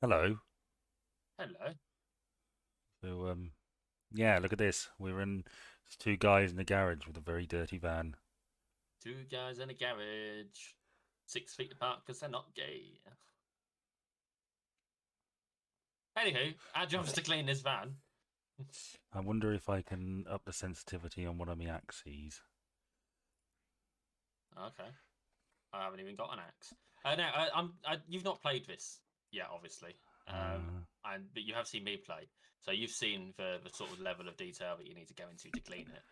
Hello. Hello. So, yeah, look at this. We're in just two guys in a garage with a very dirty van. Two guys in a garage, 6 feet apart because they're not gay. Anywho, our job is to clean this van. I wonder if I can up the sensitivity on one of my axes. Okay, I haven't even got an axe. No, you've not played this yet, obviously. Uh, But you have seen me play, so you've seen the sort of level of detail that you need to go into to clean it.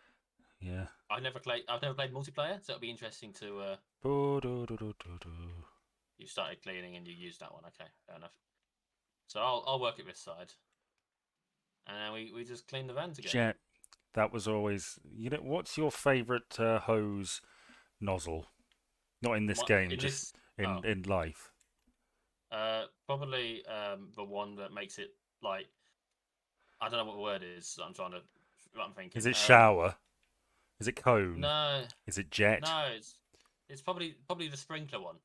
yeah. I've never played multiplayer, so it'll be interesting to. Boo-doo-doo-doo-doo-doo. You started cleaning and you used that one. Okay, fair enough. So I'll work it this side, and then we just clean the van together. Jet, that was always. What's your favourite hose nozzle? Not in this What game, in just this? in Oh, in life. probably the one that makes it like I don't know what the word is. What I'm Is thinking. it shower? Is it cone? No, Is it jet? no, it's probably the sprinkler one.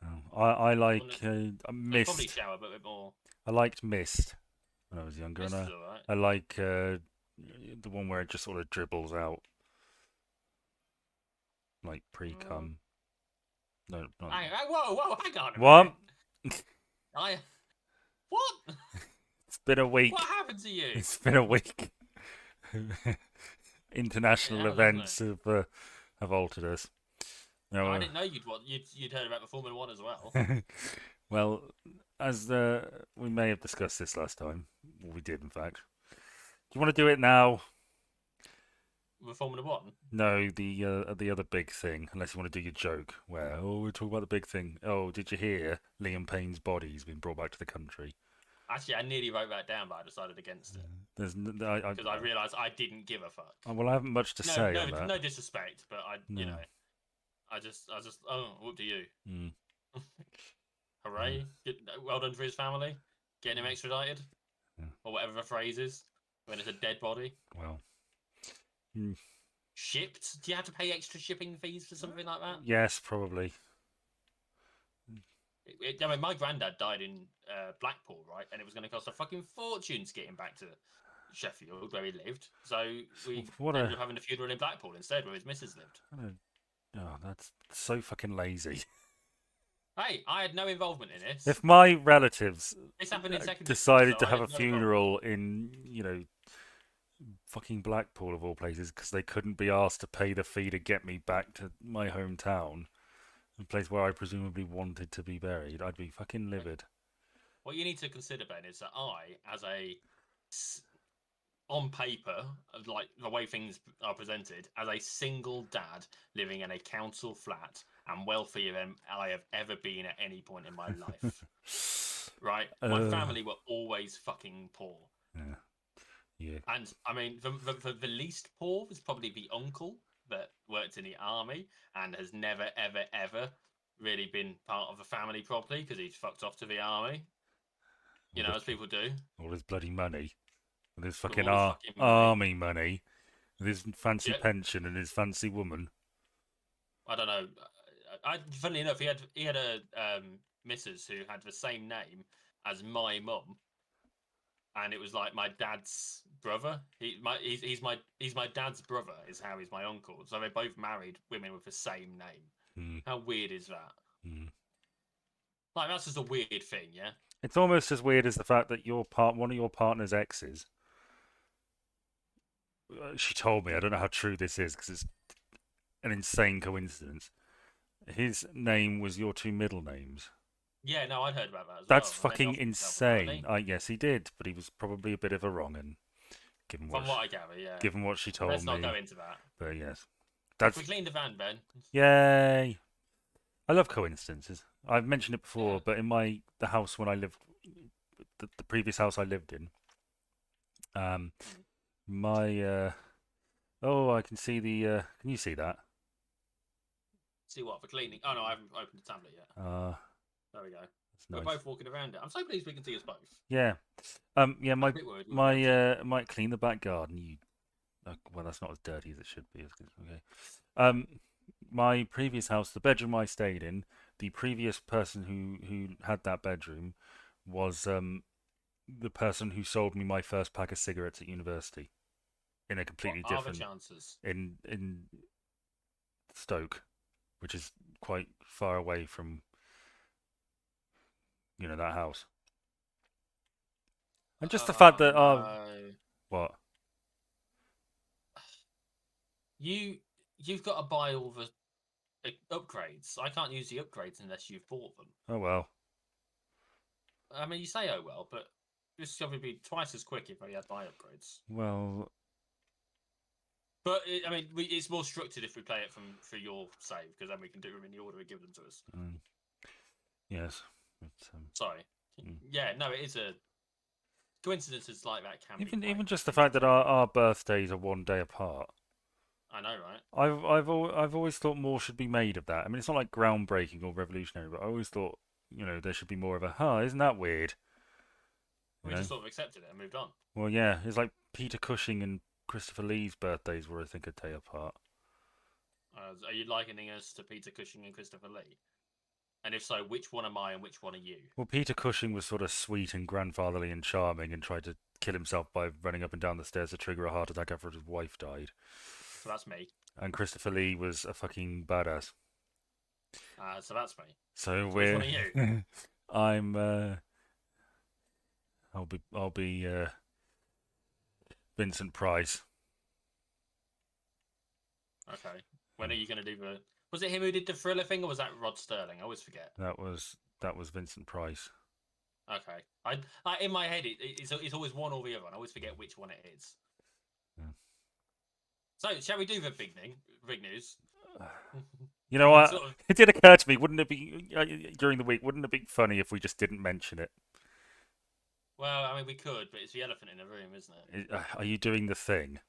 Oh, I The one like that, a so it's probably mist. shower, but a bit more. I liked mist when I was younger, and Mist is I, alright. I like the one where it just sort of dribbles out like pre Mm. cum. No, not Whoa, hang on a what? minute. I what? It's been a What week. happened to you? It's been a week. It International has, hasn't it? events have altered us. Oh, I No, didn't know you'd heard about the Formula One as well. well, as we may have discussed this last time, we did in fact. Do you want to do it now? The Formula One. No, the other big thing, unless you want to do your joke, where we're talking about the big thing. Oh, did you hear Liam Payne's body's been brought back to the country? Actually, I nearly wrote that down, but I decided against it There's because I realised I didn't give a fuck. well, I haven't much to No, say no, on that. no disrespect, but No. oh, what do you? Mm, yeah, Hooray! Well done for his family, getting him extradited, yeah. or whatever the phrase is when it's a dead body. Well, mm, Shipped? Do you have to pay extra shipping fees for something like that? yes, probably. I mean, my granddad died in Blackpool, right? And it was going to cost a fucking fortune to get him back to Sheffield, where he lived. So we What ended a, up having a funeral in Blackpool instead, where his missus lived. what a oh, that's so fucking lazy. Hey, I had no involvement in this. If my relatives This happened in secondary school, decided so to I have had a no involvement. funeral in, fucking Blackpool of all places because they couldn't be asked to pay the fee to get me back to my hometown, a place where I presumably wanted to be buried, I'd be fucking livid. What you need to consider, Ben, is that as a on paper, like the way things are presented, as a single dad living in a council flat and wealthier than I have ever been at any point in my life. Right? My uh, family were always fucking poor. yeah, yeah. And I mean, the least poor was probably the uncle that worked in the army and has never, ever, ever really been part of the family properly because he's fucked off to the army, All this, as people do, all this bloody money, with his with fucking all his fucking money. army money, with his fancy Yeah, pension and his fancy woman. I don't know. Funnily enough, he had a missus who had the same name as my mum, and it was like my dad's brother. He's my dad's brother. Is how he's my uncle. So they both married women with the same name. Mm, How weird is that? mm. Like that's just a weird thing, yeah. It's almost as weird as the fact that one of your partner's exes. She told me. I don't know how true this is because it's an insane coincidence. His name was your two middle names. Yeah, no, I'd heard about that as That's well, and then he fucking offered himself a insane. family. Yes, he did, but he was probably a bit of a wrong un, given From what I gather, yeah. given what she But told let's not go me. into that. But yes, We that's cleaned the van, Ben. yay. I love coincidences. I've mentioned it Yeah. before, but in the house when I lived, the previous house I lived in, um, Mm. my oh, I can see the. Can you see that? See what for cleaning? Oh no, I haven't opened the tablet yet. Uh, There we go. that's We're nice. both walking around it. I'm so pleased we can see us both. Yeah. Yeah. I was My a bit worried we were my going to. might clean the back garden. Well, that's not as dirty as it should be. Okay. My previous house, the bedroom I stayed in, the previous person who had that bedroom was the person who sold me my first pack of cigarettes at university in a What completely are the different chances? in Stoke, which is quite far away from that house. And just the fact Oh that no. what? You you've got to buy all the upgrades. I can't use the upgrades unless you've bought them. Oh well. I mean, you say oh well, but this would be twice as quick if I had buy upgrades. Well, But I mean, it's more structured if we play it from for your save because then we can do them in the order we give them to us. um, yes. But, Sorry. mm. Yeah, no, it is a coincidences like that can be quite Even just the fact that interesting. our birthdays are one day apart. I know, right? I've always thought more should be made of that. I mean, it's not like groundbreaking or revolutionary, but I always thought there should be more of a isn't that weird? You We know? just sort of accepted it and moved on. Well, yeah, it's like Peter Cushing and Christopher Lee's birthdays were I think a day apart. Are you likening us to Peter Cushing and Christopher Lee? And if so, which one am I and which one are you? Well, Peter Cushing was sort of sweet and grandfatherly and charming and tried to kill himself by running up and down the stairs to trigger a heart attack after his wife died. So that's me. And Christopher Lee was a fucking badass. So that's me. So So which one are you? I'm I'll be Vincent Price. Okay. When are you going to do the? Was it him who did the Thriller thing, or was that Rod Sterling? I always forget. That was Vincent Price. Okay. I in my head it's always one or the other. And I always forget which one it is. Yeah. So shall we do the big thing? Big news. You know what? Sort of. It did occur to me. Wouldn't it be during the week? Wouldn't it be funny if we just didn't mention it? Well, I mean, we could, but it's the elephant in the room, isn't it? Are you doing the thing?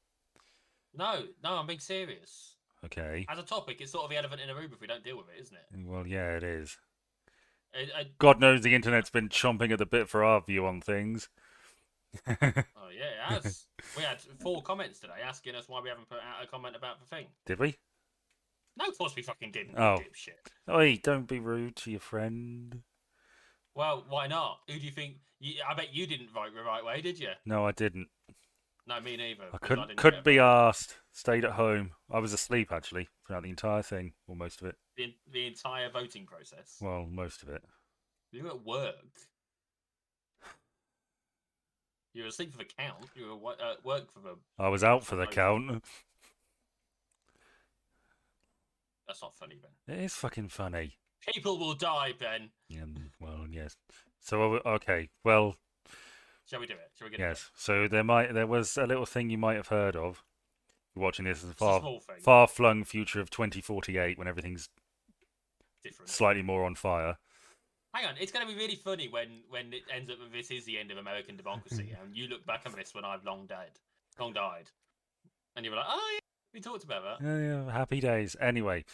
No, no, I'm being serious. Okay. As a topic, it's sort of the elephant in the room if we don't deal with it, isn't it? Well, yeah, it is. I, God knows the internet's been chomping at the bit for our view on things. oh yeah, it has. We had 4 comments today asking us why we haven't put out a comment about the thing. Did we? No, of course we fucking didn't, you Oh. dipshit. Oi, don't be rude to your friend. Well, why not? Who do you think? I bet you didn't vote the right way, did you? No, I didn't. No, me neither. I 'Cause couldn't didn't couldn't get be voted. asked. Stayed at home. I was asleep actually throughout the entire thing, or most of it. The entire voting process. Well, most of it. You were at work. You were asleep for the count. You were at work for the. I was out for For the voting. count. That's not funny, Ben. It is fucking funny. People will die, Ben. Well, yes. So okay. Well, Shall we do it? Shall we get yes. So there was a little thing you might have heard of. You're watching this in the it? It's a small thing. far-flung future of 2048 when everything's Different. slightly more on fire. Hang on, it's going to be really funny when it ends up with this is the end of American democracy, and you look back on this when I've long died, and you're like, oh yeah, we talked about that. Yeah, happy days. Anyway,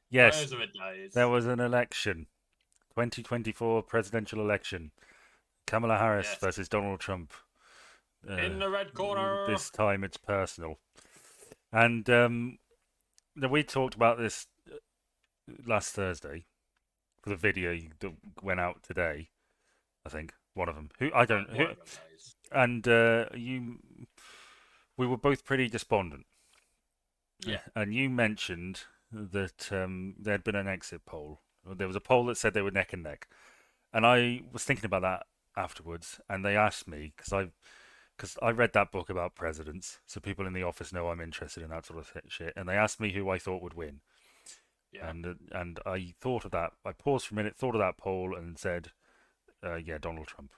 yes, Those are the days. there was an election, 2024 presidential election. Kamala Harris Yes. versus Donald Trump. In the red corner. This time it's personal. And we talked about this last Thursday for the video that went out today. I think one of them. Who I don't. One Who, of them days. and we were both pretty despondent. Yeah. And you mentioned that there had been an exit poll. There was a poll that said they were neck and neck, and I was thinking about that afterwards. And they asked me because I read that book about presidents, so people in the office know I'm interested in that sort of shit. And they asked me who I thought would win, Yeah. and I thought of that. I paused for a minute, thought of that poll, and said, "Yeah, Donald Trump."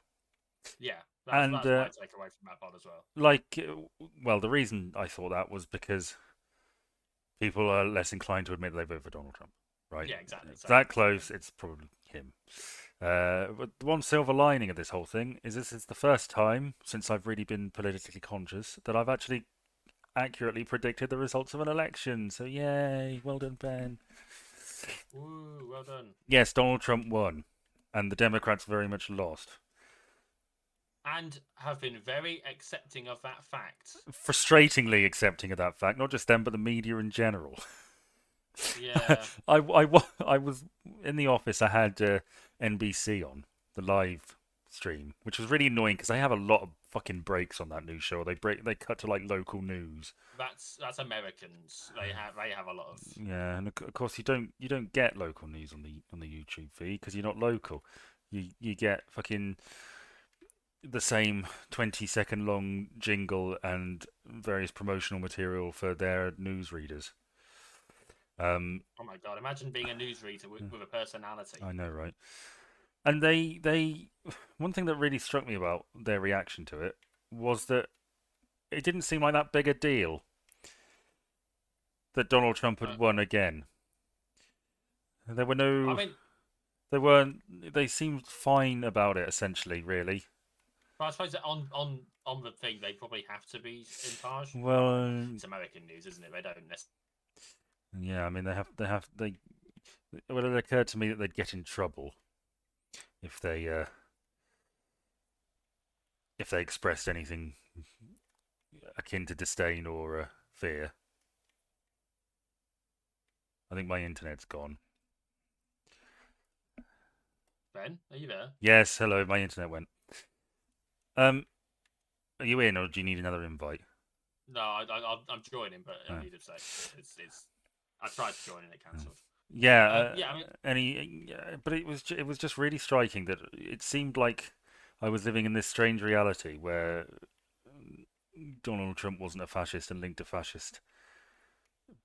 Yeah. And That's my takeaway from that pod as well. Well, the reason I thought that was because people are less inclined to admit they vote for Donald Trump, right? Yeah, exactly. It's that close, it's probably him. But the one silver lining of this whole thing is this is the first time since I've really been politically conscious that I've actually accurately predicted the results of an election. So yay, well done, Ben. Woo, well done. Yes, Donald Trump won, and the Democrats very much lost. And have been very accepting of that fact. Frustratingly accepting of that fact, not just them, but the media in general. Yeah. I was in the office. I had NBC on the live stream, which was really annoying because they have a lot of fucking breaks on that news show. They cut to like local news. That's Americans. They have a lot of. Yeah, and of course you don't get local news on the YouTube feed because you're not local. You get fucking the same 20-second long jingle and various promotional material for their news readers. Um, Oh my god! Imagine being a newsreader with a personality. I know, right? And they one thing that really struck me about their reaction to it was that it didn't seem like that big a deal that Donald Trump Uh, had won again. There were I no, mean, they weren't, they seemed fine about it essentially, really. but I suppose that on the thing they probably have to be impartial. Well, I mean, Well, it's American news, isn't it? They don't necessarily. yeah, I mean they. Well, it occurred to me that they'd get in trouble if they expressed anything akin to disdain or fear. I think my internet's gone. Ben, are you there? Yes, hello, my internet went. Um, are you in, or do you need another invite? No, I'm joining, but I Oh. need a sec. It's. I tried to join and it cancelled. Yeah, Yeah, I mean, but it was just really striking that it seemed like I was living in this strange reality where Donald Trump wasn't a fascist and linked to fascist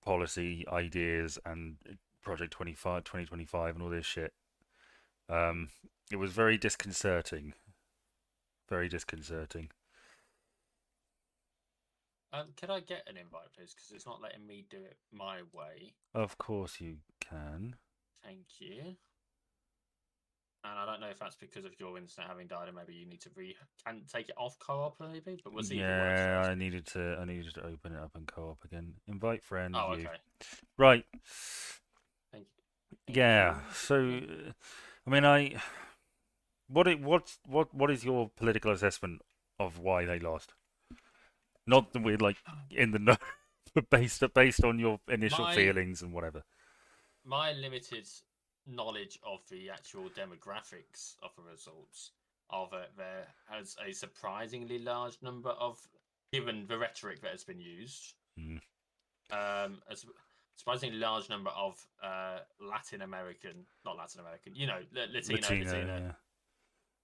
policy ideas and Project 25, 2025 and all this shit. Um, it was very disconcerting, very disconcerting. can I get an invite, please? Because it's not letting me do it my way. Of course you can. Thank you. And I don't know if that's because of your internet having died, and maybe you need to can take it off co-op, maybe. But we'll see if it works Yeah, first. I needed to open it up and co-op again. Invite friend Oh, view. okay. Right. Thank you. Thank Yeah. you. So, Thank I mean, what is your political assessment of why they lost? Not that we're like in the know, but based on your initial my feelings and whatever. my limited knowledge of the actual demographics of the results of it there has a surprisingly large number of, given the rhetoric that has been used, Mm. a surprisingly large number of Latin American, not Latin American, Latino, Latina Latina,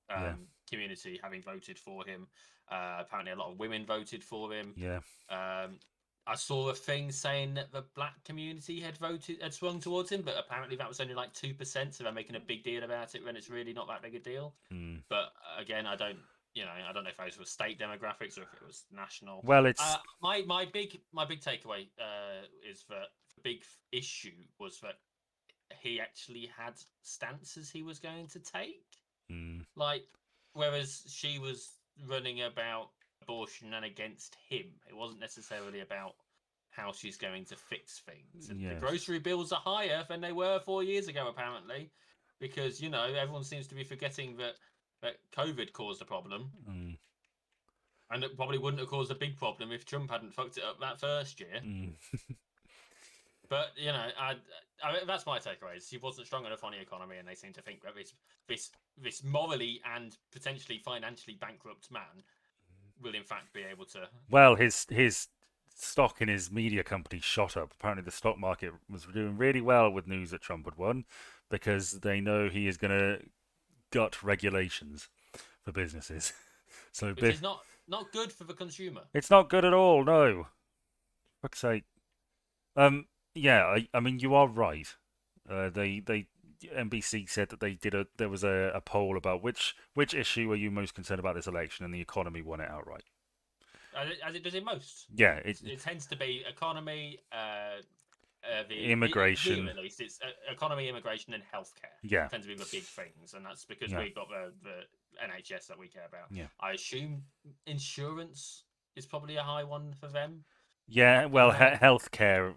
yeah, community having voted for him. Apparently, a lot of women voted for him. yeah, Um, I saw a thing saying that the black community had swung towards him, but apparently that was only like 2%. So they're making a big deal about it when it's really not that big a deal. mm. But again, I don't know if those were state demographics or if it was national. Well, it's My big takeaway is that the big issue was that he actually had stances he was going to take. mm, Like, whereas she was running about abortion and against him, it wasn't necessarily about how she's going to fix things. And the yes, grocery bills are higher than they were 4 years ago, apparently, because everyone seems to be forgetting that COVID caused a problem, mm, and it probably wouldn't have caused a big problem if Trump hadn't fucked it up that first year. mm. But that's my takeaway. He wasn't strong enough on the economy, and they seem to think that this morally and potentially financially bankrupt man will in fact be able to. Well, his stock in his media company shot up. Apparently, the stock market was doing really well with news that Trump had won because they know he is going to gut regulations for businesses. So Which is not good for the consumer. it's not good at all. No, fuck's sake. Yeah, I mean you are right. They NBC said that there was a poll about which issue are you most concerned about this election, and the economy won it outright. As it does in most. Yeah, It tends to be economy, here immigration. at least, it's economy, immigration, and healthcare Yeah, tend to be the big things, and that's because yeah, we've got the NHS that we care about. yeah, I assume insurance is probably a high one for them. yeah. I Well, don't know. healthcare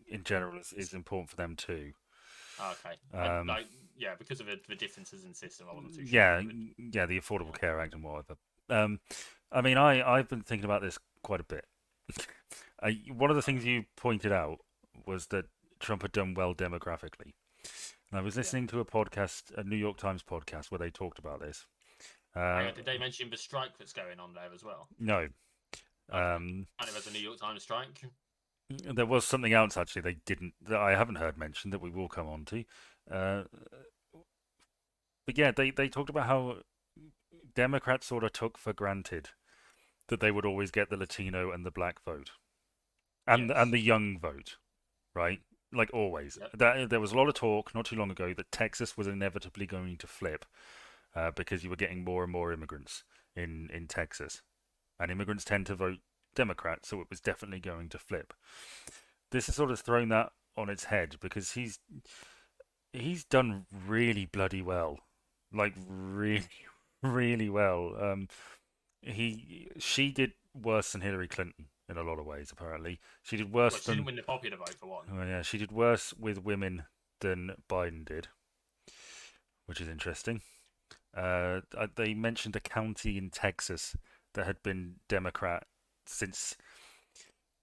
in general is important for them too. Okay, Um, yeah, because of the differences in system, I wasn't too sure if yeah, you would. yeah, the Affordable Yeah, Care Act and whatever. Um, I mean, I've been thinking about this quite a bit. One of the things you pointed out was that Trump had done well demographically. And I was yeah, listening to a podcast, a New York Times podcast, where they talked about this. Hang Uh, on, did they mention the strike that's going on there as well? no. Okay. Um, And if there's a New York Times strike. there was something else actually they didn't that I haven't heard mentioned that we will come on to. Uh, but yeah, they talked about how Democrats sort of took for granted that they would always get the Latino and the black vote and Yes. the young vote, right? Like always. Yep. That there was a lot of talk not too long ago that Texas was inevitably going to flip because you were getting more and more immigrants in Texas, and immigrants tend to vote Democrat, so it was definitely going to flip. This has sort of thrown that on its head because he's done really bloody well, like really really well. She did worse than Hillary Clinton in a lot of ways. Apparently, she did Well, worse she didn't than win the popular vote for one. oh yeah, she did worse with women than Biden did, which is interesting. They mentioned a county in Texas that had been Democrat since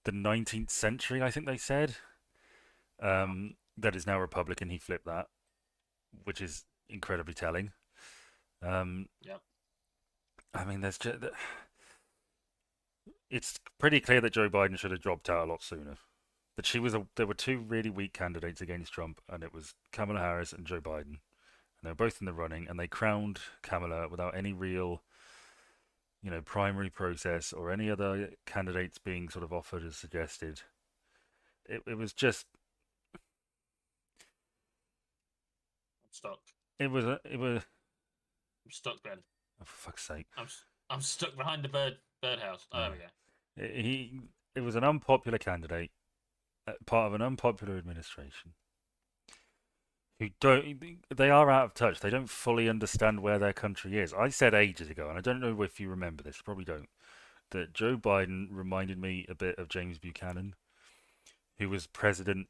the 19th century, I think they said. Wow. That is now Republican. He flipped that, which is incredibly telling. Um, Yep. I mean, it's pretty clear that Joe Biden should have dropped out a lot sooner. That there were two really weak candidates against Trump, and it was Kamala Harris and Joe Biden. And they were both in the running, and they crowned Kamala without any real, primary process or any other candidates being sort of offered as suggested. It was just, I'm stuck. it was, I'm stuck, Ben. oh, for fuck's sake. I'm stuck behind the birdhouse. Oh, there we go. He, it was an unpopular candidate, part of an unpopular administration who don't, they are out of touch. They don't fully understand where their country is. I said ages ago, and I don't know if you remember this, you probably don't, that Joe Biden reminded me a bit of James Buchanan, who was president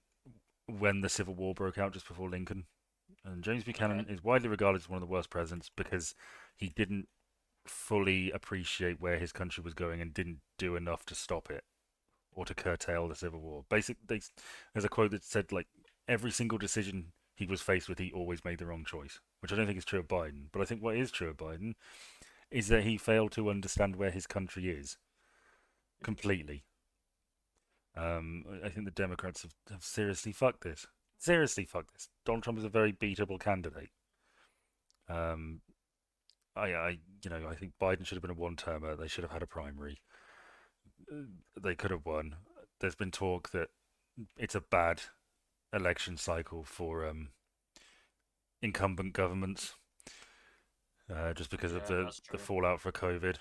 when the Civil War broke out just before Lincoln. And James Okay. Buchanan is widely regarded as one of the worst presidents because he didn't fully appreciate where his country was going and didn't do enough to stop it or to curtail the Civil War. Basically, there's a quote that said like every single decision he was faced with, he always made the wrong choice, which I don't think is true of Biden. But I think what is true of Biden is that he failed to understand where his country is completely. I think the Democrats have seriously fucked this. Seriously fucked this. Donald Trump is a very beatable candidate. Um, I think Biden should have been a one-termer. They should have had a primary. They could have won. There's been talk that it's a bad election cycle for incumbent governments, just because of Yeah, that's the true. fallout for COVID.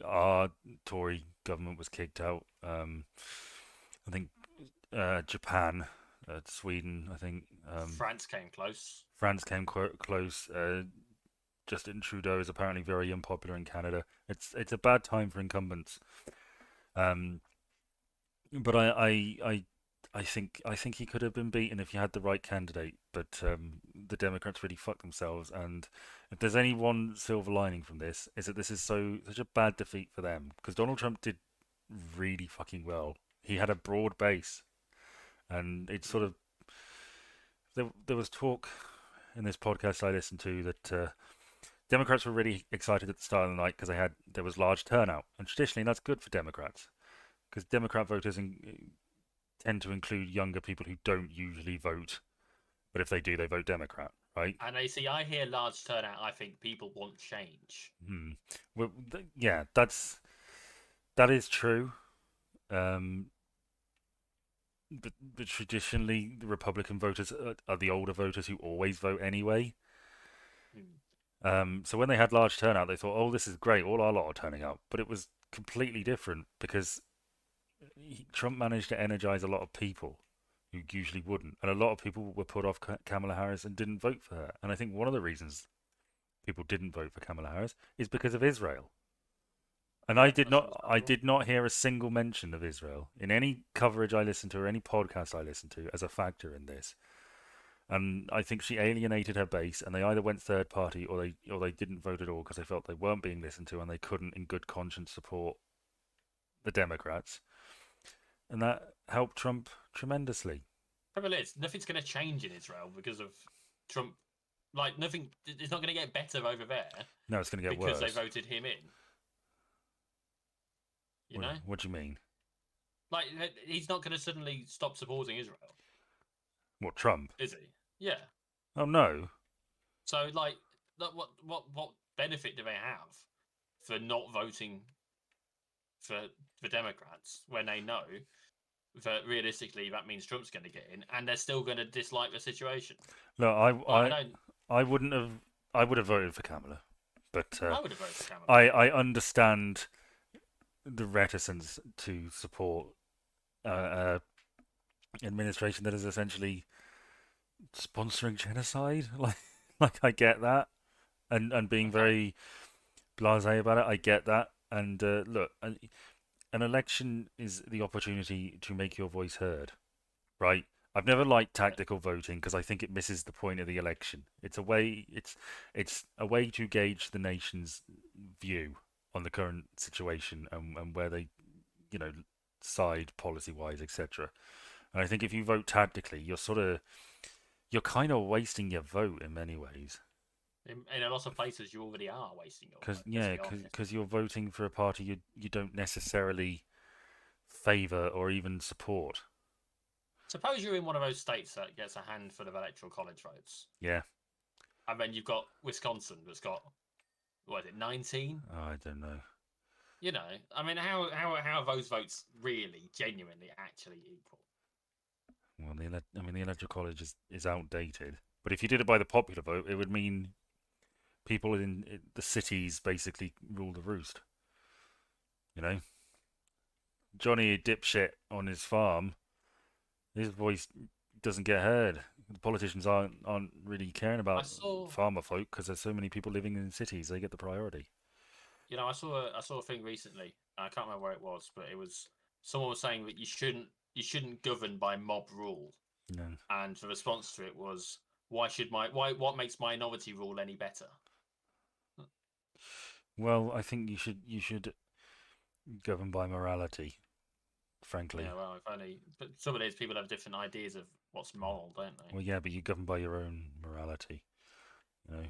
Our Tory government was kicked out. I think Japan, Sweden. I think France came close. France came close. Justin Trudeau is apparently very unpopular in Canada. It's a bad time for incumbents. Um, but I think he could have been beaten if you had the right candidate. But the Democrats really fucked themselves. And if there's any one silver lining from this, is that this is such a bad defeat for them because Donald Trump did really fucking well. He had a broad base, and it's sort Mm. of there was talk in this podcast I listened to that Democrats were really excited at the start of the night because there was large turnout, and traditionally that's good for Democrats because Democrat voters tend to include younger people who don't usually vote, but if they do, they vote Democrat, right? And I see, I hear large turnout. I think people want change. Hmm. Well, yeah, that is true. Um, but traditionally, the Republican voters are the older voters who always vote anyway. Mm. So when they had large turnout, they thought, "Oh, this is great. All our lot are turning out." But it was completely different because Trump managed to energize a lot of people who usually wouldn't, and a lot of people were put off Kamala Harris and didn't vote for her. And I think one of the reasons people didn't vote for Kamala Harris is because of Israel. And Yeah, that's I understandable. did not hear a single mention of Israel in any coverage I listened to or any podcast I listened to as a factor in this. And I think she alienated her base, and they either went third party or they didn't vote at all because they felt they weren't being listened to and they couldn't, in good conscience, support the Democrats, and that helped Trump tremendously. Problem is, nothing's going to change in Israel because of Trump Like nothing. It's not going to get better over there No, it's going to get because they worse. voted him in. You know, What do you mean? like he's not going to suddenly stop supporting Israel, What, Trump? is he? Yeah. Oh no. So like, what benefit do they have for not voting for Democrats when they know that realistically that means Trump's going to get in, and they're still going to dislike the situation? No, Like, I don't. I wouldn't have. I would have voted for Kamala, but I would have voted for Kamala. I understand the reticence to support administration that is essentially sponsoring genocide. Like I get that, and being Okay. very blasé about it. I get that. And look, an election is the opportunity to make your voice heard, right? I've never liked Yeah. tactical voting because I think it misses the point of the election. It's a way to gauge the nation's view on the current situation and where they, you know, side policy wise, etc. And I think if you vote tactically, you're kind of wasting your vote in many ways. In a lot of places, you already are wasting your Because vote. Let's yeah, be honest. cause you're voting for a party you don't necessarily favour or even support. Suppose you're in one of those states that gets a handful of electoral college votes, Yeah, and then you've got Wisconsin that's got what is it, 19? oh, I don't know. You know, I mean, how are those votes really, genuinely, actually equal? Well, I mean, the electoral college is outdated. But if you did it by the popular vote, it would mean people in the cities basically rule the roost. You know, Johnny dipshit on his farm, his voice doesn't get heard. The politicians aren't really caring I about saw, farmer folk because there's so many people living in cities. They get the priority. I saw a thing recently. I can't remember where it was, but it was someone was saying that you shouldn't govern by mob rule, No. and the response to it was, why what makes minority rule any better? Well, I think you should govern by morality. Frankly, Yeah, well, if only, but some of these people have different ideas of what's moral, don't they? well, yeah, but you govern by your own morality. You know,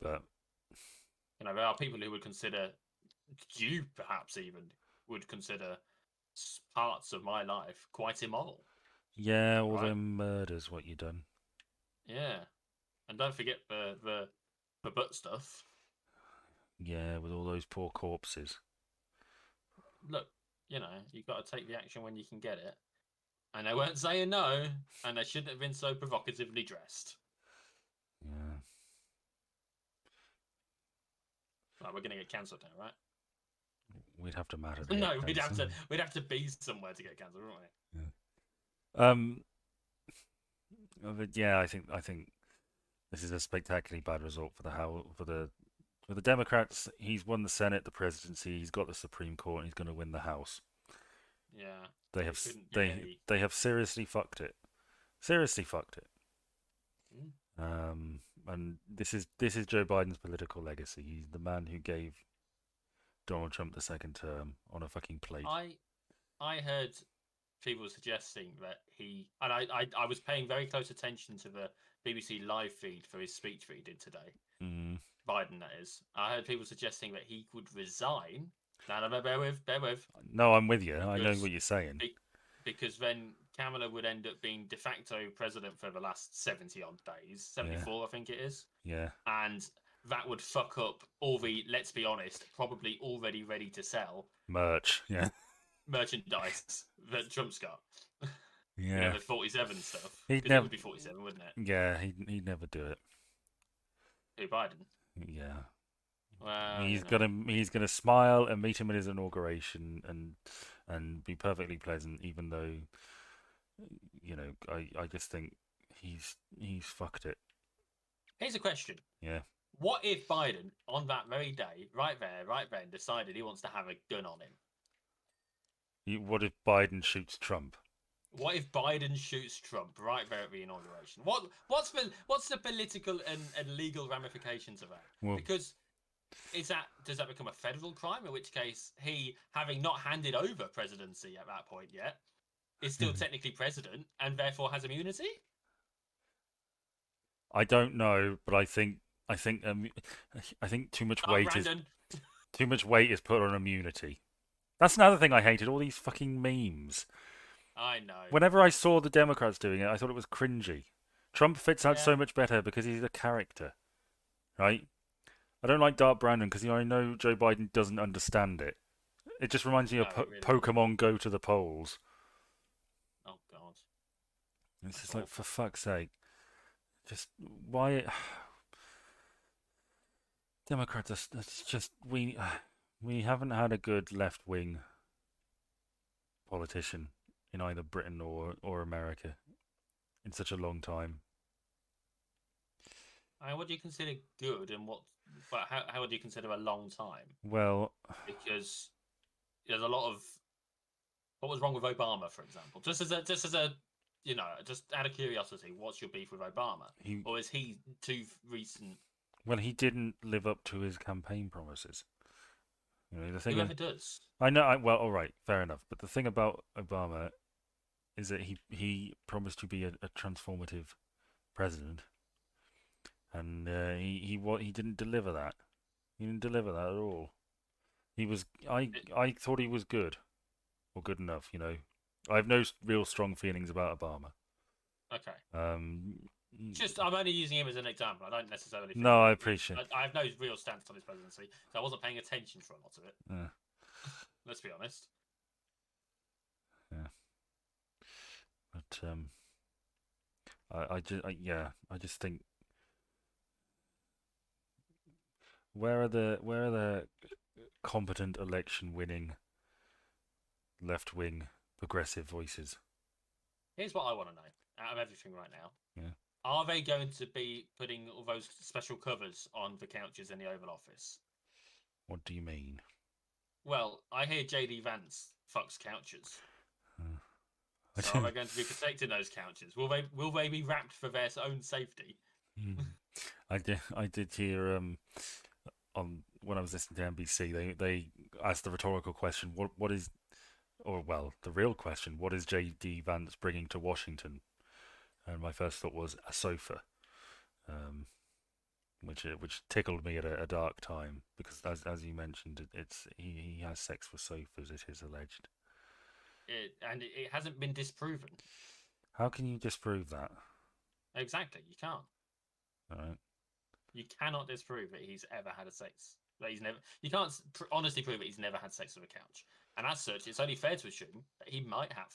but You know, there are people who would consider, you perhaps even would consider parts of my life quite immoral, yeah, all right? them murders, what you done. Yeah, and don't forget the butt stuff. Yeah, with all those poor corpses. Look, you know, you've got to take the action when you can get it, and they weren't saying no, and they shouldn't have been so provocatively dressed. Yeah, Right, we're gonna get cancelled now, right? we'd have to matter to get No, we'd have cancelled. to we'd have to be somewhere to get cancelled, wouldn't Yeah. But yeah, I think this is a spectacularly bad result for the how for the Democrats. He's won the Senate, the presidency. He's got the Supreme Court, and he's going to win the House. we? Yeah, They we have couldn't get any. they have seriously fucked it. Seriously fucked it. Hmm? And this is Joe Biden's political legacy. He's the man who gave Donald Trump the second term on a fucking plate. I I heard people suggesting that I was paying very close attention to the BBC live feed for his speech that he did today. Mm. Biden, that is. I heard people suggesting that he would resign. Now, no, bear with, No, I'm with you. I know because what you're saying. be- because then Kamala would end up being de facto president for the last 70 odd days, Yeah, 74, I think it is, yeah. and that would fuck up all the, let's be honest, probably already ready to sell Merch. Yeah, merchandise that Trump's got. You know, yeah. the 47 stuff, He'd because it never. would be 47, wouldn't it? Yeah, he'd never do it. Who, Biden? Yeah. Well, you He's know. gonna smile and meet him at his inauguration and be perfectly pleasant, even though I just think he's fucked it. Here's a question. Yeah. What if Biden, on that very day, right there, right then, decided he wants to have a gun on him? What if Biden shoots Trump? What if Biden shoots Trump right there at the inauguration? What's the political and legal ramifications of that? Well, Because does that become a federal crime? In which case, he, having not handed over presidency at that point yet, is still technically president and therefore has immunity? I don't know, but I think I think Oh, Brandon. too much weight is put on immunity. That's another thing I hated. All these fucking memes. I know. Whenever I saw the Democrats doing it, I thought it was cringy. Trump fits out Yeah. so much better because he's a character, right? I don't like Dark Brandon because I know Joe Biden doesn't understand it. It just reminds me No, of it really doesn't. Pokemon Go to the polls. Oh God, It's that's just like, for awful. fuck's sake, just why Democrats? It's just we haven't had a good left wing politician in either Britain or America in such a long time. I mean, what do you consider good, and what? But how would you consider a long time? Well, Because there's a lot of what was wrong with Obama, for example. Just as a just out of curiosity, what's your beef with Obama, he or is he too recent? he didn't live up to his campaign promises. You know, the thing. Whoever does. I know. Well, all right, fair enough. But the thing about Obama is that he promised to be a transformative president, and he didn't deliver that. He didn't deliver that at all. He was It, I thought he was good or good enough. You know, I have no real strong feelings about Obama. okay. Um, Just I'm only using him as an example. I don't necessarily think no, that I appreciate. I have no real stance on his presidency, so I wasn't paying attention for a lot of it. Uh, Let's be honest. yeah, but I just think where are the competent election winning left wing progressive voices? Here's what I want to know out of everything right now: Yeah. are they going to be putting all those special covers on the couches in the Oval Office? What do you mean? Well, I hear JD Vance fucks couches. Uh, I So are don't. they going to be protecting those couches? Will they be wrapped for their own safety? I did hear on when I was listening to NBC they asked the rhetorical question what is or well the real question what is JD Vance bringing to Washington, and my first thought was a sofa, um, which tickled me at a dark time because as you mentioned it's he has sex with sofas, it is alleged. And it hasn't been disproven. How can you disprove that? Exactly, you can't. All right. You cannot disprove that he's ever had a sex. That he's never. You can't honestly prove that he's never had sex with a couch. And as such, it's only fair to assume that he might have.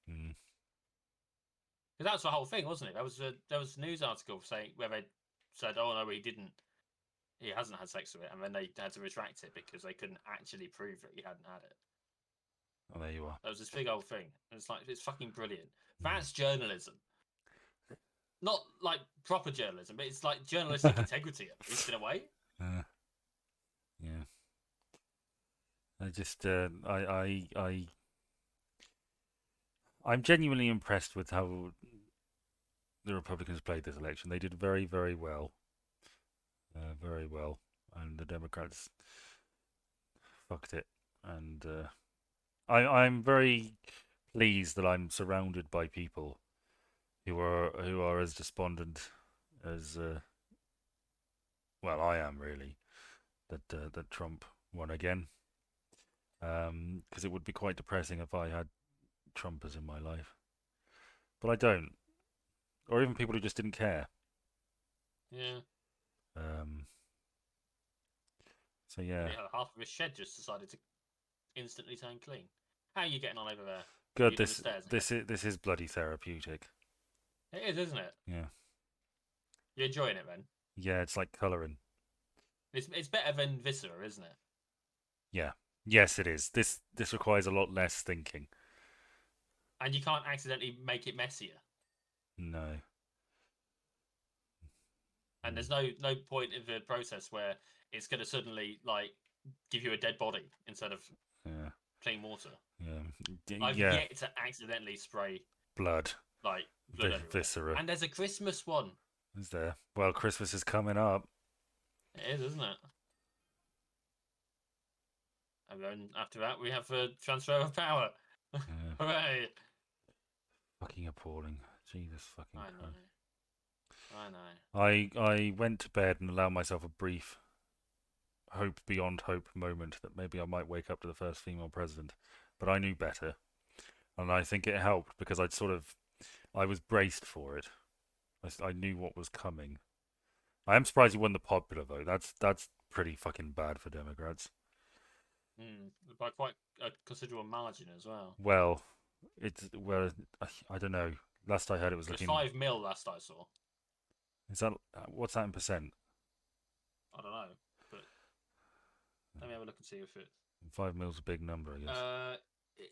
Mm. Because that's the whole thing, wasn't it? There was a news article saying where they said, "Oh no, he didn't. He hasn't had sex with it," and then they had to retract it because they couldn't actually prove that he hadn't had it. Oh, there you are. There was this big old thing, and it's like it's fucking brilliant. Mm. That's journalism, not like proper journalism, but it's like journalistic integrity at least in a way. uh, yeah. I just I'm genuinely impressed with how the Republicans played this election. They did very well, very well, and the Democrats fucked it. And I'm very pleased that I'm surrounded by people who are as despondent as well I am really that Trump won again. Because it would be quite depressing if I had Trumpers in my life, but I don't, or even people who just didn't care. Yeah, Um, so yeah, yeah. Half of his shed just decided to instantly turn clean. How are you getting on over there? good. You doing the stairs again? This is bloody therapeutic. It is, isn't it? Yeah, You're enjoying it, then. yeah. It's like colouring. It's better than Viscera, isn't it? Yeah, yes, it is. This requires a lot less thinking. And you can't accidentally make it messier. No. And Mm, there's no point in the process where it's going to suddenly like give you a dead body instead of yeah, clean water. yeah, I've yeah. yet to accidentally spray Blood, like blood everywhere. viscera. And there's a Christmas one. Is there? Well, Christmas is coming up. It is, isn't it? And then after that, we have a transfer of power. Yeah, Hooray! fucking appalling. Jesus fucking I know. Christ. I know. I went to bed and allowed myself a brief hope beyond hope moment that maybe I might wake up to the first female president, but I knew better, and I think it helped because I was braced for it. I knew what was coming. I am surprised he won the popular vote. That's pretty fucking bad for Democrats. By quite a considerable margin as well. Well, I don't know. Last I heard, it was It was looking. 5 mil last I saw. Is that what's that in percent? I don't know, but let me have a look and see if it. 5 mil's a big number, I guess. Uh,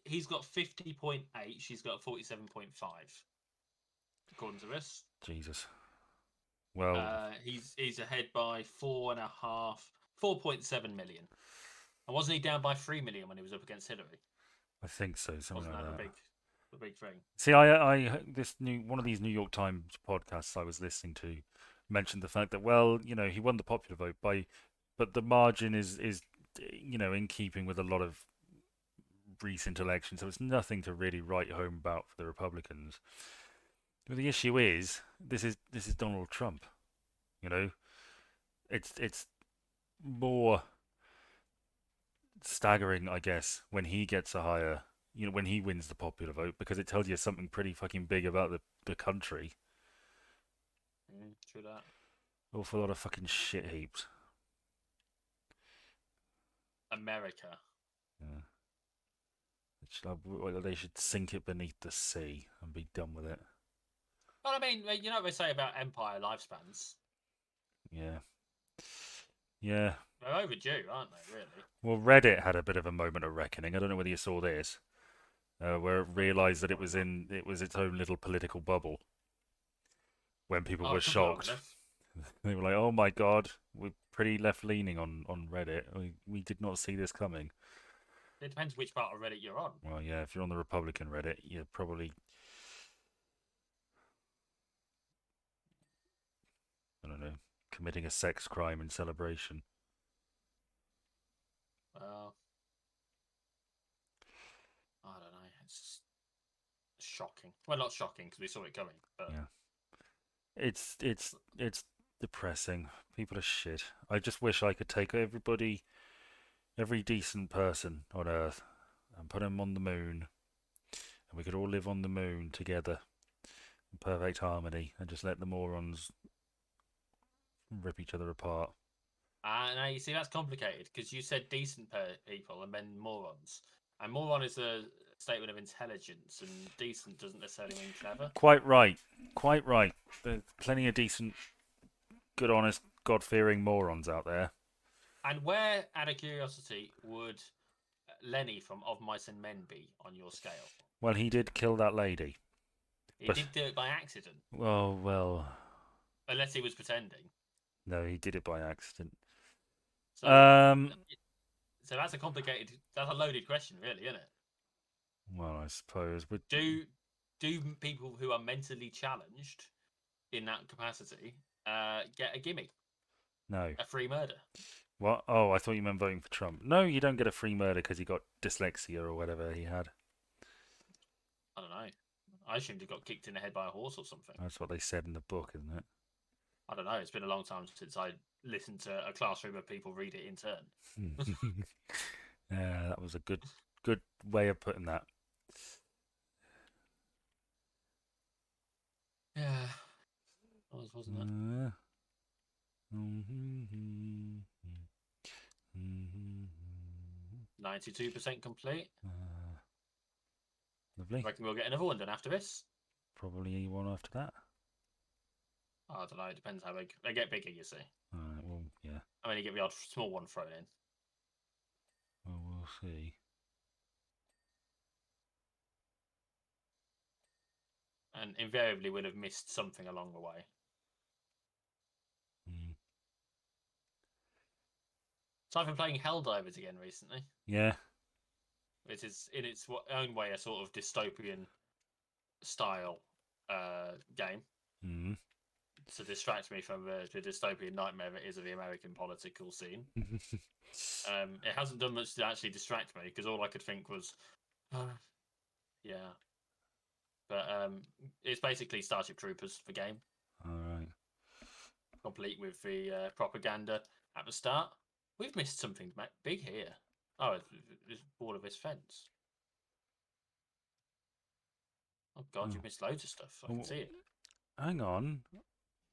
he's got 50.8. She's got 47.5, according to this. Jesus. Well, He's ahead by 4.7 million. And wasn't he down by 3 million when he was up against Hillary? I think so, something Wasn't like that that. the big thing? See, I this new one of these New York Times podcasts I was listening to mentioned the fact that well, he won the popular vote by, but the margin is in keeping with a lot of recent elections, so it's nothing to really write home about for the Republicans. But the issue is this is Donald Trump. You know, it's more staggering, I guess, when he gets a higher, when he wins the popular vote because it tells you something pretty fucking big about the country. True that. Awful lot of fucking shit heaps. America. Yeah. They should sink it beneath the sea and be done with it. Well, I mean, you know what they say about empire lifespans? Yeah. Yeah. They're overdue, aren't they, really? Well, Reddit had a bit of a moment of reckoning. I don't know whether you saw this, where it No, realised that probably not. it was its own little political bubble when people Oh, were it could be long shocked. enough. They were like, "Oh my god, we're pretty left leaning on Reddit. We did not see this coming." It depends which part of Reddit you're on. Well, yeah, if you're on the Republican Reddit, you're probably, I don't know, committing a sex crime in celebration. Well, I don't know. It's shocking. Well, not shocking because we saw it coming, but Yeah, it's depressing. People are shit. I just wish I could take every decent person on Earth, and put them on the moon, and we could all live on the moon together in perfect harmony, and just let the morons rip each other apart. now you see that's complicated because you said decent people and then morons, and moron is a statement of intelligence, and decent doesn't necessarily mean clever. Quite right. Quite right. There's plenty of decent, good, honest, God fearing morons out there. And where, out of curiosity, would Lenny from Of Mice and Men be on your scale? Well, he did kill that lady. He But, did do it by accident, well, unless he was pretending. no, he did it by accident. So, Um, so that's a loaded question, really, isn't it? well, I suppose. But Do people who are mentally challenged in that capacity get a gimme, no. a free murder? What? Oh, I thought you meant voting for Trump. No, you don't get a free murder because he got dyslexia or whatever he had. I don't know. I assumed he got kicked in the head by a horse or something. That's what they said in the book, isn't I don't know. It's been a long time since I listened to a classroom of people read it in turn. it? Yeah, that was a good way of putting that. Yeah, wasn't it? Uh, 92% complete. Lovely. Reckon we'll get another one done after this. Probably one after that. I don't know. It depends how they get bigger. You see. Alright, well, yeah. I mean, you get the odd small one thrown in. Well, we'll see. And invariably we'll have missed something along the way. Mm. So I've been playing Helldivers again recently, Yeah. which is in its own way a sort of dystopian style game Mm. to distract me from the dystopian nightmare that is of the American political scene. It hasn't done much to actually distract me because all I could think was, yeah. But it's basically Starship Troopers for game. Alright. complete with the propaganda at the start. We've missed something big here. Oh, it's all of this fence. Oh God, you've Oh. missed loads of stuff. I can Oh, see it. hang on.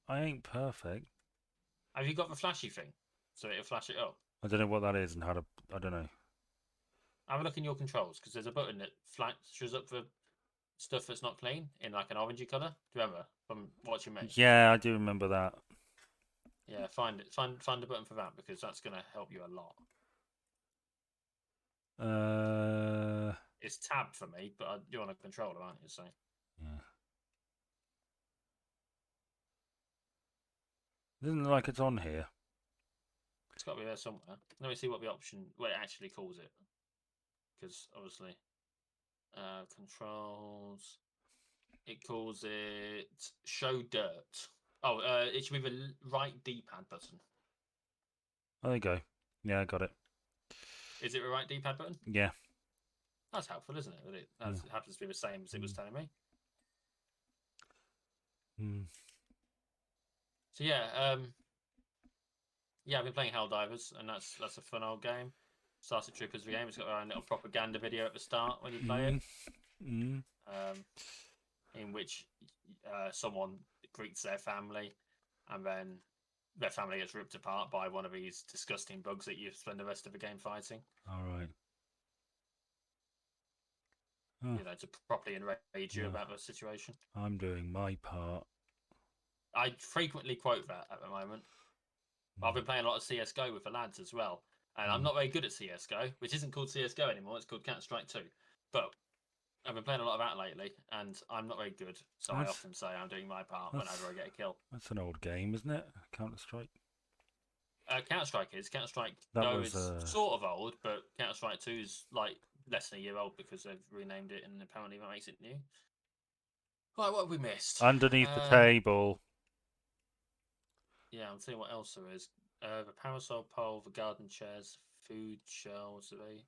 I ain't perfect. Have you got the flashy thing? So it'll flash it up. I don't know what that is and how to. I don't know. Have a look in your controls because there's a button that flashes up the stuff that's not clean in like an orangey colour. Do you remember from watching me? Yeah, I do remember that. Yeah, find it. Find the button for that because that's going to help you a lot. Uh, It's tab for me, but you're on a controller, aren't you? So yeah. Doesn't look like it's on here. it's got to be there somewhere. Let me see what the option, what it actually calls it, because obviously, controls. It calls it show dirt. Oh, it should be the right D-pad button. Oh, there you go. Yeah, I got it. Is it the right D-pad button? Yeah. That's helpful, isn't it? That it Yeah. happens to be the same as it was Mm. telling me. Mm. So yeah, I've been playing Helldivers, and that's a fun old game. Starship Troopers the game. It's got a little propaganda video at the start when you play it, Mm. Mm. um, in which someone greets their family, and then their family gets ripped apart by one of these disgusting bugs that you spend the rest of the game fighting. All right. Oh, You know, to properly enrage you yeah. about the situation. I'm doing my part. I frequently quote that at the moment. I've Mm. been playing a lot of CS:GO with the lads as well, and I'm Mm. not very good at CS:GO, which isn't called CS:GO anymore. It's called Counter Strike 2. But I've been playing a lot of that lately, and I'm not very good, so I That's often say I'm doing my part that's whenever I get a kill. that's an old game, isn't it? Counter Strike. Counter Strike is Counter Strike That Go was is sort of old, but Counter Strike 2 is like less than a year old because they've renamed it, and apparently that makes it new. Right, what have we missed? underneath the table. Yeah, I'm seeing what else there is. The parasol pole, the garden chairs, food shelves. Are they?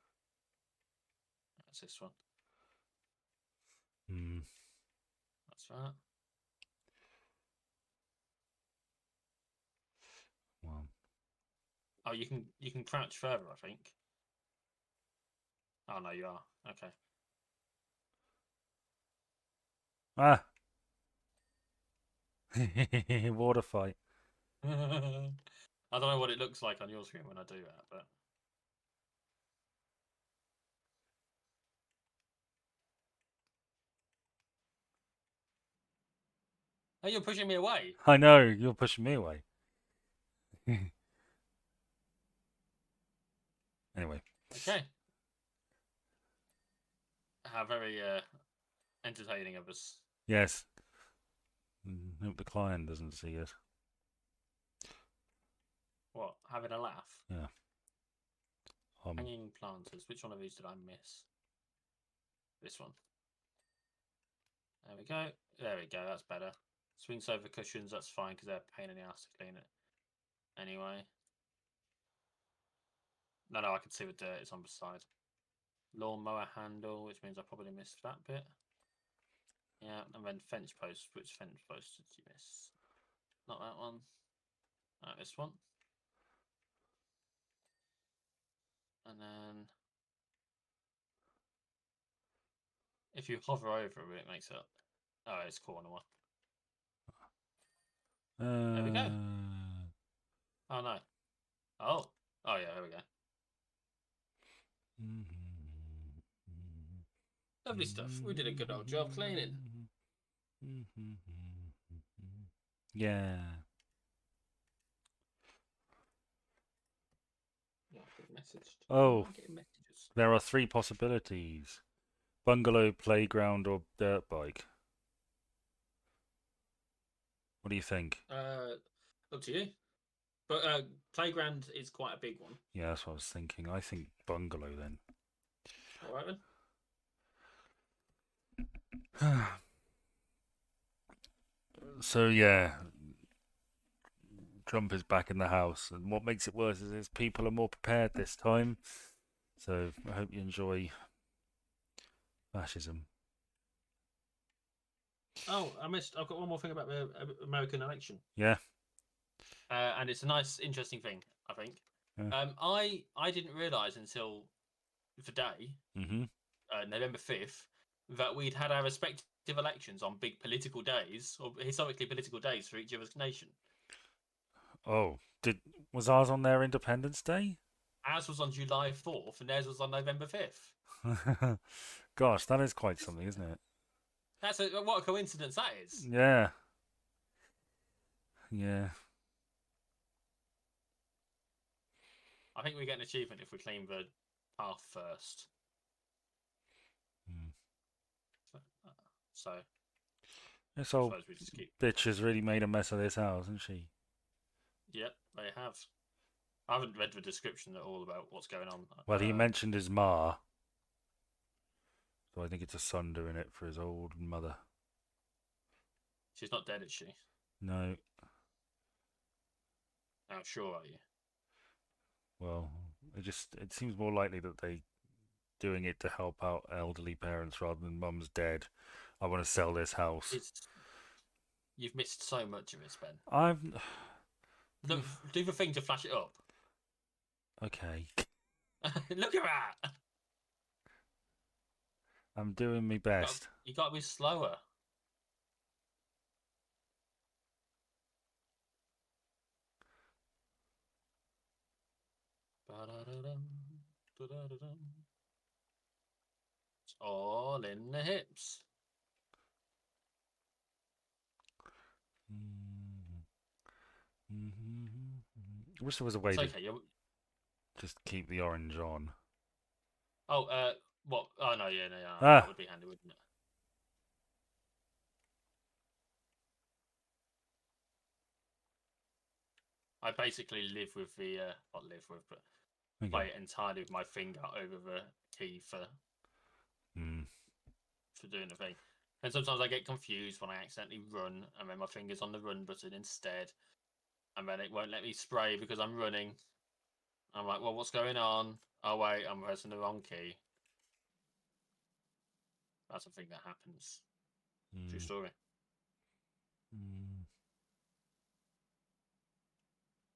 That's this one. Mm. That's that. Well. Oh, you can crouch further, I think. Oh no, you are. Okay. Ah. Water fight. I don't know what it looks like on your screen when I do that, but oh, you're pushing me away. I know you're pushing me away. Anyway. Okay. How very entertaining of us. Yes. Hope the client doesn't see it. What? Having a laugh? Yeah. Hanging planters. Which one of these did I miss? This one. There we go. There we go. That's better. Swing sofa cushions. That's fine because they're a pain in the ass to clean it. Anyway. No, I can see the dirt. It's on the side. Lawnmower handle, which means I probably missed that bit. Yeah, and then fence post. Which fence post did you miss? Not that one. This one. And then if you hover over it, it makes it. Oh, it's corner one. There we go. Oh no. Oh. Oh yeah. There we go. Lovely stuff. We did a good old job cleaning. Yeah. Yeah, I've been messaged. Why am Oh, I getting messages? there are three possibilities: bungalow, playground, or dirt bike. What do you think? Up to you. But playground is quite a big one. Yeah, that's what I was thinking. I think bungalow All right then. then. So yeah, Trump is back in the house, and what makes it worse is people are more prepared this time. So I hope you enjoy fascism. Oh, I missed. I've got one more thing about the American election. Yeah. and it's a nice, interesting thing. I think. Yeah. I didn't realise until the day, Mm-hmm. November 5th, that we'd had our respective elections on big political days or historically political days for each other's nation. Oh, did was ours on their Independence Day? Ours was on July 4th, and theirs was on November 5th. Gosh, that is quite something, isn't it? What a coincidence that is. Yeah, yeah. I think we get an achievement if we claim the path first. Mm. So I This old suppose we just keep. bitch has really made a mess of this house, hasn't she? Yep, they have. I haven't read the description at all about what's going on. Well, he mentioned his ma, so I think it's a son doing it for his old mother. She's not dead, is she? No, How sure are you? well, it seems more likely that they doing it to help out elderly parents rather than mum's dead. I want to sell this house. It's You've missed so much of it, Ben. I'm Look, do the thing to flash it up. okay. Look at that. I'm doing my best. You got to be slower. It's all in the hips. I wish there was a way It's to okay. just keep the orange on. Oh, what? Oh no, yeah, no, yeah, that Ah, would be handy, wouldn't it? I basically live with the not live with, but okay. play it entirely with my finger over the key Mm. for doing the thing. And sometimes I get confused when I accidentally run, and then my finger's on the run button instead, and then it won't let me spray because I'm running. I'm like, well, what's going on? Oh wait, I'm pressing the wrong key. That's a thing that happens. True Mm. story. Mm.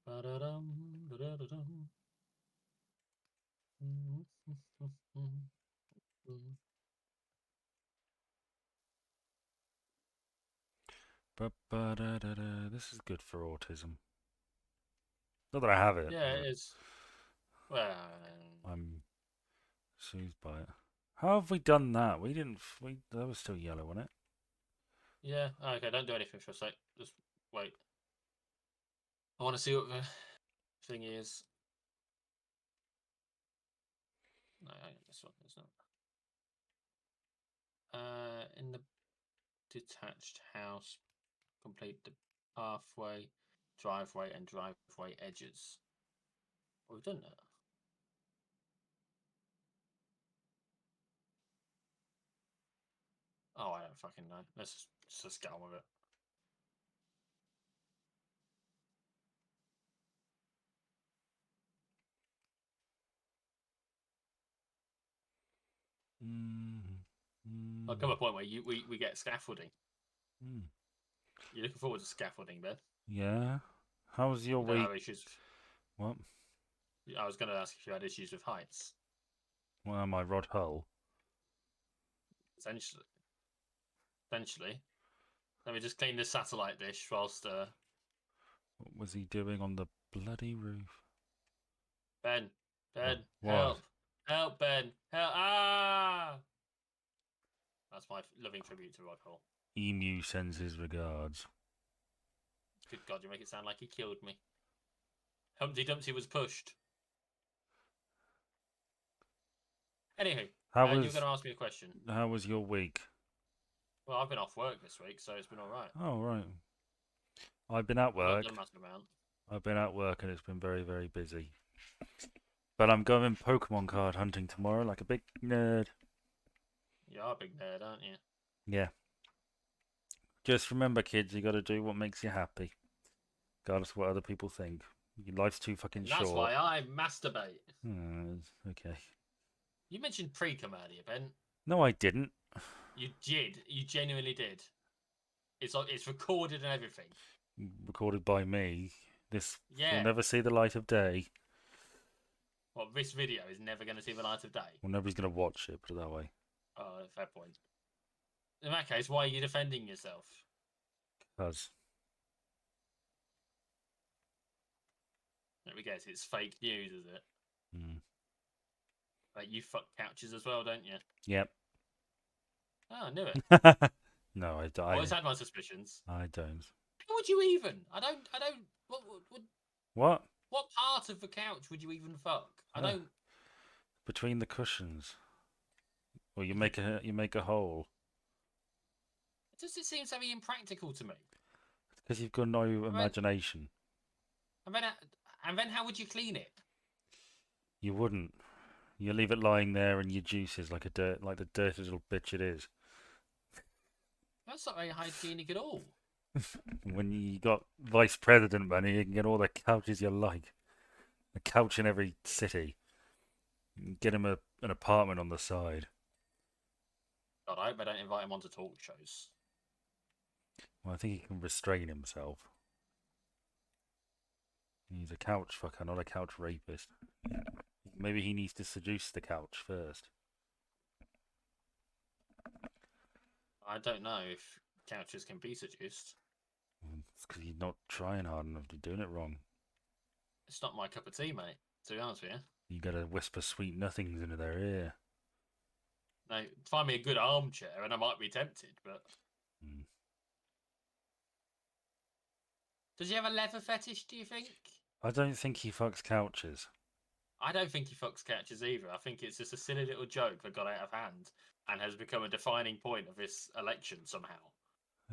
Ba-da-dum, da-da-da-dum. This is good for autism. Not that I have it, Yeah, but it is. Well, I'm soothed by it. How have we done that? We didn't. That was still yellow, wasn't it? yeah. Okay, don't do anything for a sec. Just wait. I want to see what the thing is. No, this one is not. In the detached house, complete the pathway, driveway, and driveway edges. We've done that. Oh, I don't fucking know. Let's just get on with it. Mm. There'll come a Mm. point where we get scaffolding. Mm. You're looking forward to scaffolding, Ben. Yeah. How was your You don't week? have issues. What? I was going to ask if you had issues with heights. Well, am I Rod Hull? Essentially, essentially. Let me just clean this satellite dish whilst What was he doing on the bloody roof? Ben, What? Ben, What? help, Ben, help! Ah, that's my loving tribute to Rod Hall. Emu sends his regards. Good God, you make it sound like he killed me. Humpty Dumpty was pushed. Anywho, How you're was going to ask me a question. how was your week? Well, I've been off work this week, so it's been all right. Oh right. I've been at I've not done a work. massive amount. I've been at work and it's been very, very busy. But I'm going Pokemon card hunting tomorrow like a big nerd. You are a big nerd, aren't you? Yeah. Just remember, kids, you got to do what makes you happy, regardless of what other people think. Your life's too fucking And that's short. why I masturbate. Okay. You mentioned pre-cum earlier, Ben. No, I didn't. You did. You genuinely did. It's recorded and everything. Recorded by me. This will Yeah. never see the light of day. Well, this video is never going to see the light of day. Well, nobody's going to watch it, put it that way. Fair point. In that case, why are you defending yourself? Because Let me guess, it's fake news, is it? mm. Like you fuck couches as well, don't you? Yep. Oh, I knew it. No, I always had my suspicions. I don't. How would you even? I don't. I don't. What? What part of the couch would you even fuck? I Uh, don't. between the cushions. Or you make a hole. Does it seem so impractical to me? Because you've got no I mean, imagination. and then, and then how would you clean it? You wouldn't. You leave it lying there in your juices like like the dirty little bitch it is. That's not very hygienic at all. When you got vice president money, you can get all the couches you like. A couch in every city. You can get him an apartment on the side. God, I hope they don't invite him onto talk shows. Well, I think he can restrain himself. He's a couch fucker, not a couch rapist. Maybe he needs to seduce the couch first. I don't know if couches can be seduced. It's because you're not trying hard enough. You're doing it wrong. It's not my cup of tea, mate. To be honest with you. You gotta whisper sweet nothings into their ear. Now, find me a good armchair, and I might be tempted. But Mm. does he have a leather fetish? Do you think? I don't think he fucks couches. I don't think he fucks couches either. I think it's just a silly little joke that got out of hand and has become a defining point of this election somehow.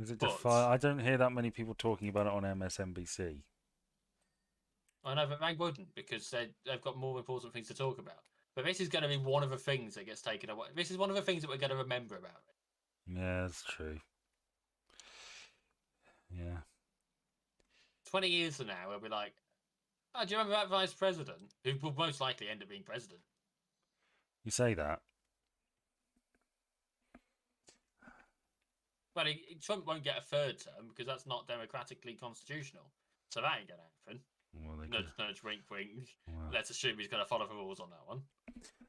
Is it But I don't hear that many people talking about it on MSNBC. I know that they wouldn't because they've got more important things to talk about. But this is going to be one of the things that gets taken away. This is one of the things that we're going to remember about it. Yeah, that's true. Yeah. 20 years from now, we'll be like, oh, do you remember that vice president who will most likely end up being president? You say that. Well, Trump won't get a third term because that's not democratically constitutional. So that ain't going to happen. Well, they Nudge, could. nudge, wink, wink. Well, Let's assume he's going to follow the rules on that one.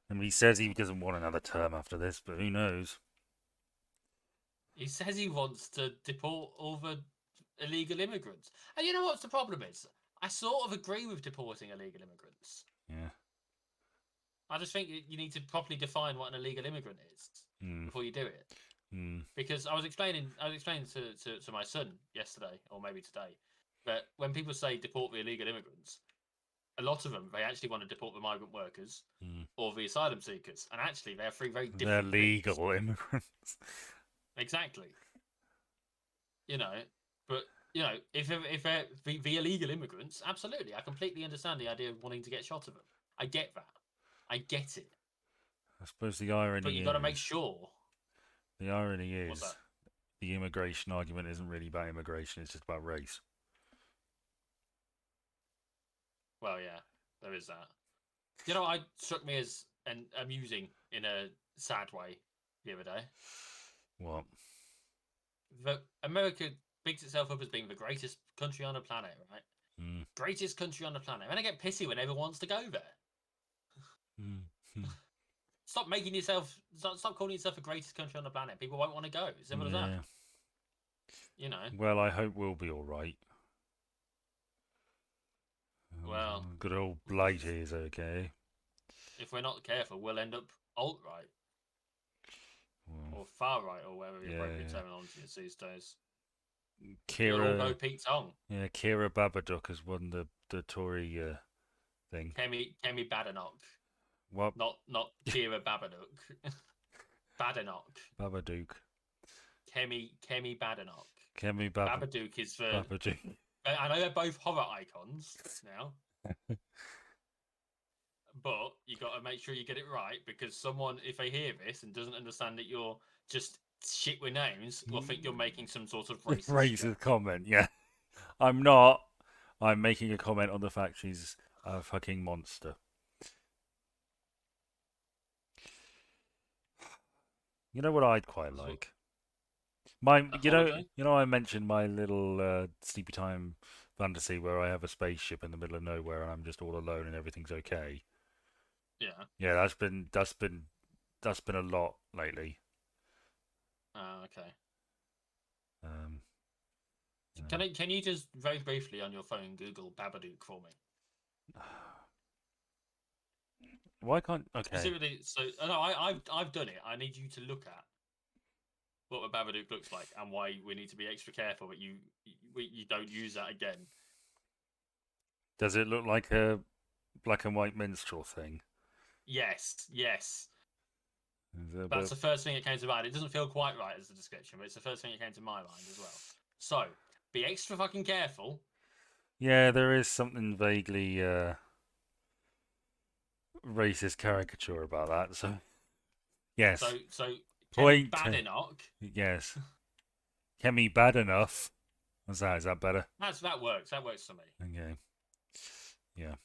and he says he doesn't want another term after this, but who knows? He says he wants to deport all the illegal immigrants. And you know what's the problem is? I sort of agree with deporting illegal immigrants. Yeah. I just think you need to properly define what an illegal immigrant is Mm. before you do it. Mm. Because I was explaining to my son yesterday, or maybe today, that when people say deport the illegal immigrants, a lot of them they actually want to deport the migrant workers Mm. or the asylum seekers, and actually they're three very They're different things. legal immigrants. Exactly. You know, but you know, if they're the illegal immigrants, absolutely, I completely understand the idea of wanting to get shot of them. I get that. I get it. I suppose But you got to make sure. the irony What's is that? the immigration argument isn't really about immigration; it's just about race. Well, yeah, there is that. You know, what struck me as amusing in a sad way the other day. What? That America bigs itself up as being the greatest country on the planet, right? Mm. Greatest country on the planet. And I get pissy when everyone wants to go there. Mm. Stop making yourself. Stop calling yourself the greatest country on the planet. People won't want to go. Simple as that. Yeah. You know. Well, I hope we'll be all right. Well, Good old Blight is okay. if we're not careful, we'll end up alt right Well, or far right or whatever the yeah, appropriate yeah. terminology is these days. We'll all go Kira, Pete Tong. yeah, Kira Babadook has won the Tory thing. Kemi Badenoch. What? Not Kira Babadook. Badenoch. Babadook. Kemi Badenoch. Kemi Babadook is for. Babadook. I know they're both horror icons now, but you got to make sure you get it right because someone, if they hear this and doesn't understand that you're just shit with names, will think you're making some sort of racist Racist comment, yeah. I'm not. I'm making a comment on the fact she's a fucking monster. You know what I'd quite like? My, A holiday. I mentioned my little sleepy time fantasy where I have a spaceship in the middle of nowhere and I'm just all alone and everything's okay. Yeah. Yeah, that's been a lot lately. Okay. Um, Can you just very briefly on your phone Google Babadook for me? why can't? Okay, Specifically, so no, I've done it. I need you to look at what a Babadook looks like and why we need to be extra careful that you don't use that again. does it look like a black and white minstrel thing? Yes, yes. Is it a That's bit... the first thing that came to mind. It doesn't feel quite right as a description, but it's the first thing that came to my mind as well. So be extra fucking careful. Yeah, there is something vaguely racist caricature about that. So yes, So Kemi point. Badenoch. Yes, Kemi bad enough. What's that? Is that better? That works. That works for me. Okay. Yeah.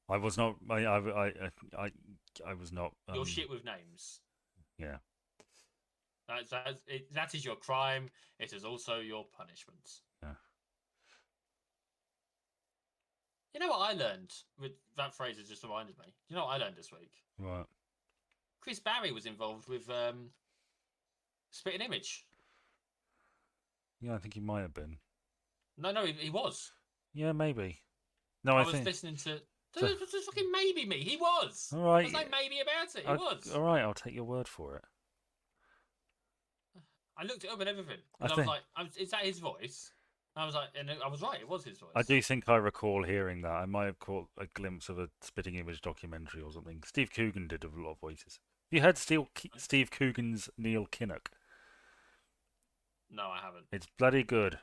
I was not. I was not. You're shit with names. Yeah. That is your crime. It is also your punishment. Yeah. You know what I learned? With that phrase, has just reminded me. You know what I learned this week? Right. Chris Barry was involved with Spitting Image. Yeah, I think he might have been. No, no, he was. Yeah, maybe. No, I I was think. listening to. So, Just fucking maybe me. He was. all There's no right. maybe about it. He was. All right. I'll take your word for it. I looked it up and everything I because I was think. like, is that his voice? And I was like, and I was right. It was his I voice. do think I recall hearing that. I might have caught a glimpse of a spitting image documentary or something. Steve Coogan did a lot of voices. You heard Steve Coogan's Neil Kinnock? No, I haven't. It's bloody good.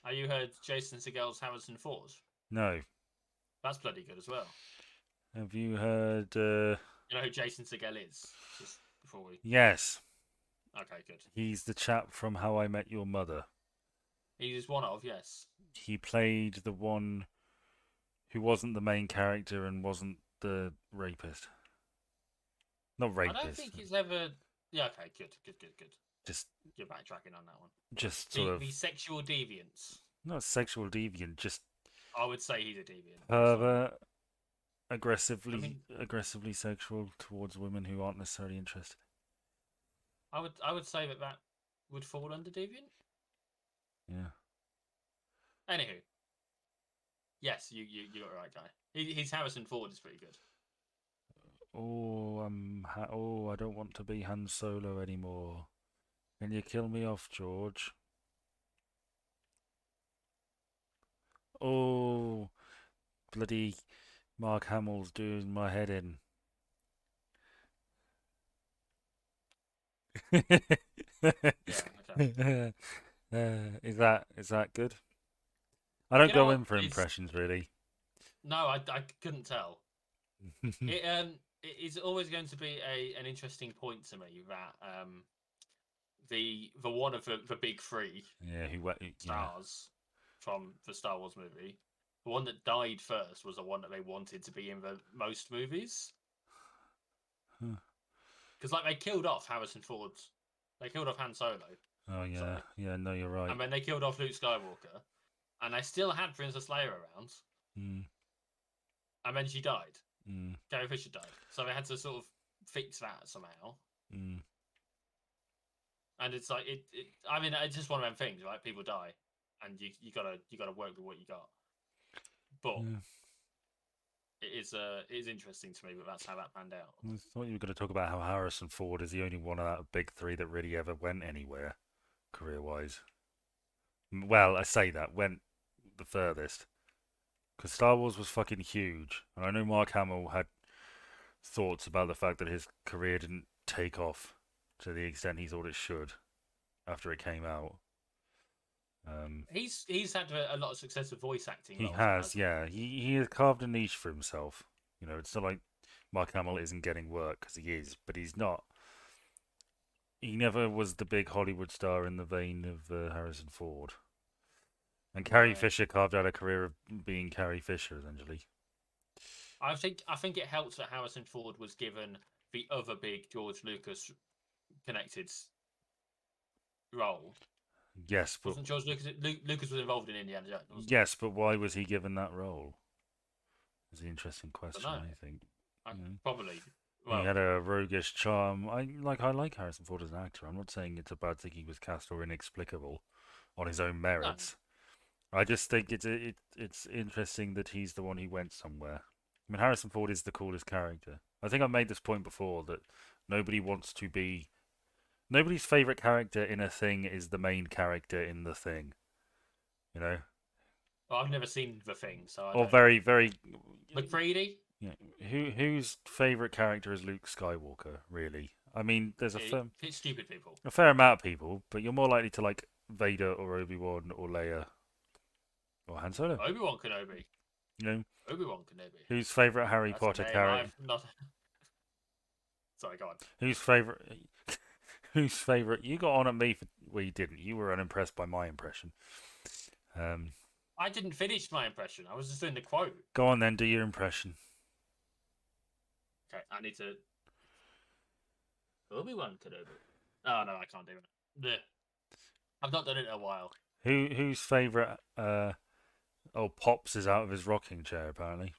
Have you heard Jason Segel's Harrison Ford? No. That's bloody good as well. Have you heard? You know who Jason Segel is? Just before we. Yes. Okay, good. He's the chap from How I Met Your Mother. He is one of, yes. He played the one who wasn't the main character and wasn't the rapist. Not I don't rapist. think he's ever. Yeah, okay, good. Just, You're backtracking on that one. just sort The of sexual deviance. not sexual deviant, just I would say he's a deviant. Sorry. pervert, I mean, aggressively sexual towards women who aren't necessarily interested. I would say that would fall under deviant. Yeah. Anywho, yes, you got the right guy. His Harrison Ford is pretty good. Oh, I don't want to be Han Solo anymore. Can you kill me off, George? Oh, bloody Mark Hamill's doing my head in. Yeah, okay. Is that good? I don't You know go what? in for impressions really. No, I couldn't tell. It is always going to be an interesting point to me that the one of the big three Yeah, yeah. stars from the Star Wars movie, the one that died first was the one that they wanted to be in the most movies. Huh. Because like they killed off Harrison Ford, they killed off Han Solo, Oh yeah, sorry, yeah. No, you're right. and then they killed off Luke Skywalker, and they still had Princess Leia around, Mm, and then she died. mm, Carrie Fisher died, so they had to sort of fix that somehow. mm. And it's like I mean, it's just one of them things, right? People die, and you gotta work with what you got. But Yeah. it is interesting to me that that's how that panned out. I thought you were going to talk about how Harrison Ford is the only one of that big three that really ever went anywhere, career-wise. Well, I say that went the furthest because Star Wars was fucking huge, and I know Mark Hamill had thoughts about the fact that his career didn't take off to the extent he thought it should after it came out. He's had a lot of success with voice acting He roles, though, has, hasn't he? yeah. He has carved a niche for himself. You know, it's not like Mark Hamill isn't getting work because he is, but he's not. He never was the big Hollywood star in the vein of Harrison Ford. And Carrie No, Fisher carved out a career of being Carrie Fisher, essentially. I think it helps that Harrison Ford was given the other big George Lucas connected role Yes, but Wasn't George Lucas? Lucas was involved in Indiana Jones, wasn't he? yes, but why was he given that role? Is the interesting I don't question. know. I think. You know, Probably. he Well, had a roguish charm. I like Harrison Ford as an actor. I'm not saying it's a bad thing he was cast or inexplicable on his own no. merits. I just think it's interesting that he's the one who went somewhere. I mean, Harrison Ford is the coolest character. I think I've made this point before that nobody wants to be nobody's favorite character in a thing is the main character in the thing. You know, Well, I've never seen The Thing, so I or don't know. very very. McCready? Yeah, whose favorite character is Luke Skywalker? Really? I mean, there's It's stupid people. a fair amount of people, but you're more likely to like Vader or Obi Wan or Leia or Han Solo. Obi-Wan Kenobi. You know, Obi-Wan Kenobi. whose favorite Harry That's a Potter name character? I've not. Sorry, go on. Whose favorite? Whose favorite? You got on at me for. Well, you didn't. You were unimpressed by my impression. Um, I didn't finish my impression. I was just doing the quote. Go on then, do your impression. Okay, I need to. Obi-Wan Kenobi. Oh no, I can't do it. Blech. I've not done it in a while. Whose favorite? Oh, Pops is out of his rocking chair apparently.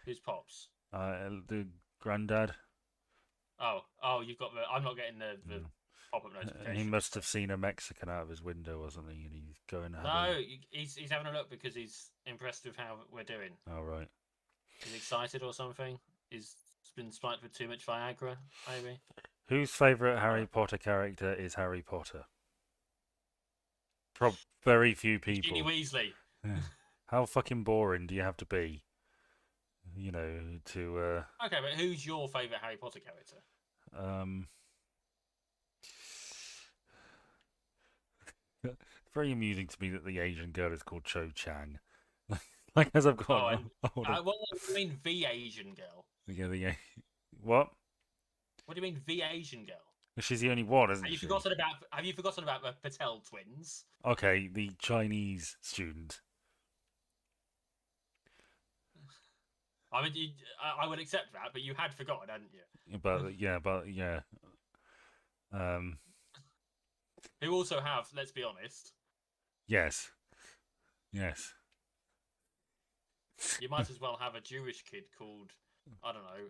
Who's Pops? The granddad. Oh, you've got the. I'm not getting the Mm. pop-up He notifications. must have seen a Mexican out of his window or something, and he's going to have a. No, he's having a look because he's impressed with how we're doing. Oh right. He's excited or something. He's been spiked with too much Viagra, maybe. Whose favorite I don't Harry know. Potter character is Harry Potter? Very few Ginny people. Weasley. How fucking boring do you have to be? You know, to Okay, but who's your favourite Harry Potter character? um. It's very amusing to me that the Asian girl is called Cho Chang. Like as I've Oh, and gotten older. what do you mean the Asian girl? Yeah, what? What do you mean the Asian girl? She's the only one, isn't Have you she? forgotten about? Have you forgotten about the Patel twins? Okay, the Chinese student. I mean, I would accept that, but you had forgotten, hadn't you? But yeah. Um, Who also have, let's be honest, yes, yes. you might as well have a Jewish kid called, I don't know,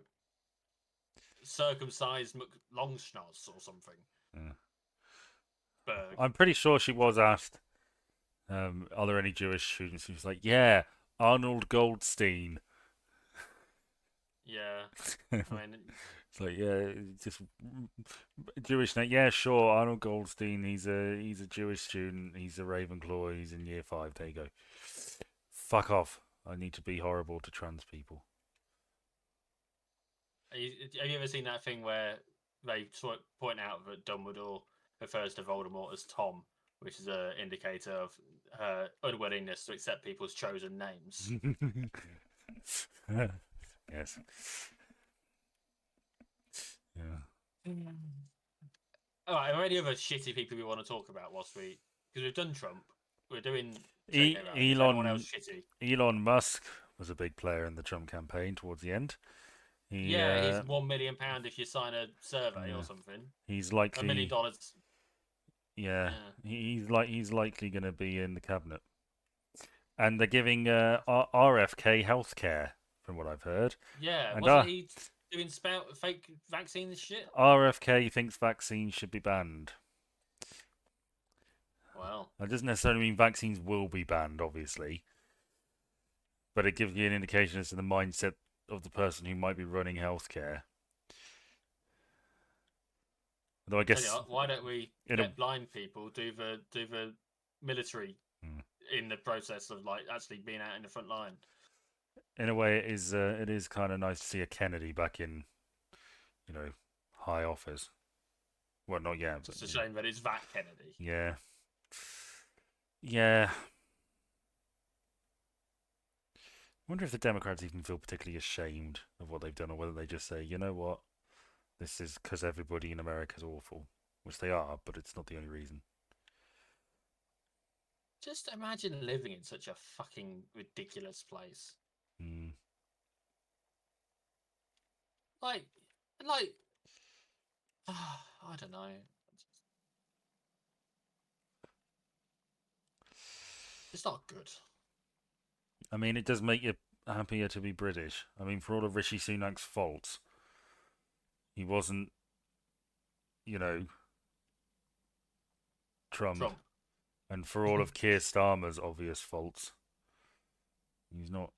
circumcised McLongschnoz or something. Yeah. Berg. I'm pretty sure she was asked, are there any Jewish students? She was like, yeah, Arnold Goldstein. Yeah, It's I mean, like, yeah, just Jewish name. Yeah, sure, Arnold Goldstein. He's a Jewish student. He's a Ravenclaw. He's in year 5. There you go. Fuck off. I need to be horrible to trans people. have you ever seen that thing where they sort of point out that Dumbledore refers to Voldemort as Tom, which is an indicator of her unwillingness to accept people's chosen names? Yes. Yeah. All right, are there any other shitty people we want to talk about whilst we? Because we've done Trump, we're doing E- JK Rowling. Is anyone else Elon shitty? Elon Musk was a big player in the Trump campaign towards the end. He Yeah, here's £1 million if you sign a survey or yeah, something. he's $1 million. likely yeah, Yeah. he's likely going to be in the cabinet. And they're giving RFK healthcare from what I've heard. Yeah, And wasn't he doing spout fake vaccines shit? RFK thinks vaccines should be banned. Well, That doesn't necessarily mean vaccines will be banned, obviously, but it gives you an indication as to the mindset of the person who might be running healthcare. Though I tell you guess what, why don't we in a let blind people do the military hmm, in the process of like actually being out in the front line? in a way it is kind of nice to see a Kennedy back in you know high office. Well, not yet, but Just a shame that it's that Kennedy. yeah, yeah. I wonder if the Democrats even feel particularly ashamed of what they've done, or whether they just say, you know what, this is because everybody in America is awful, which they are, but it's not the only reason. Just imagine living in such a fucking ridiculous place. Mm. Like, like, I don't know. It's not good. I mean, it does make you happier to be British. I mean, for all of Rishi Sunak's faults, he wasn't, you know, Trump. Trump. And for all of Keir Starmer's obvious faults, he's not,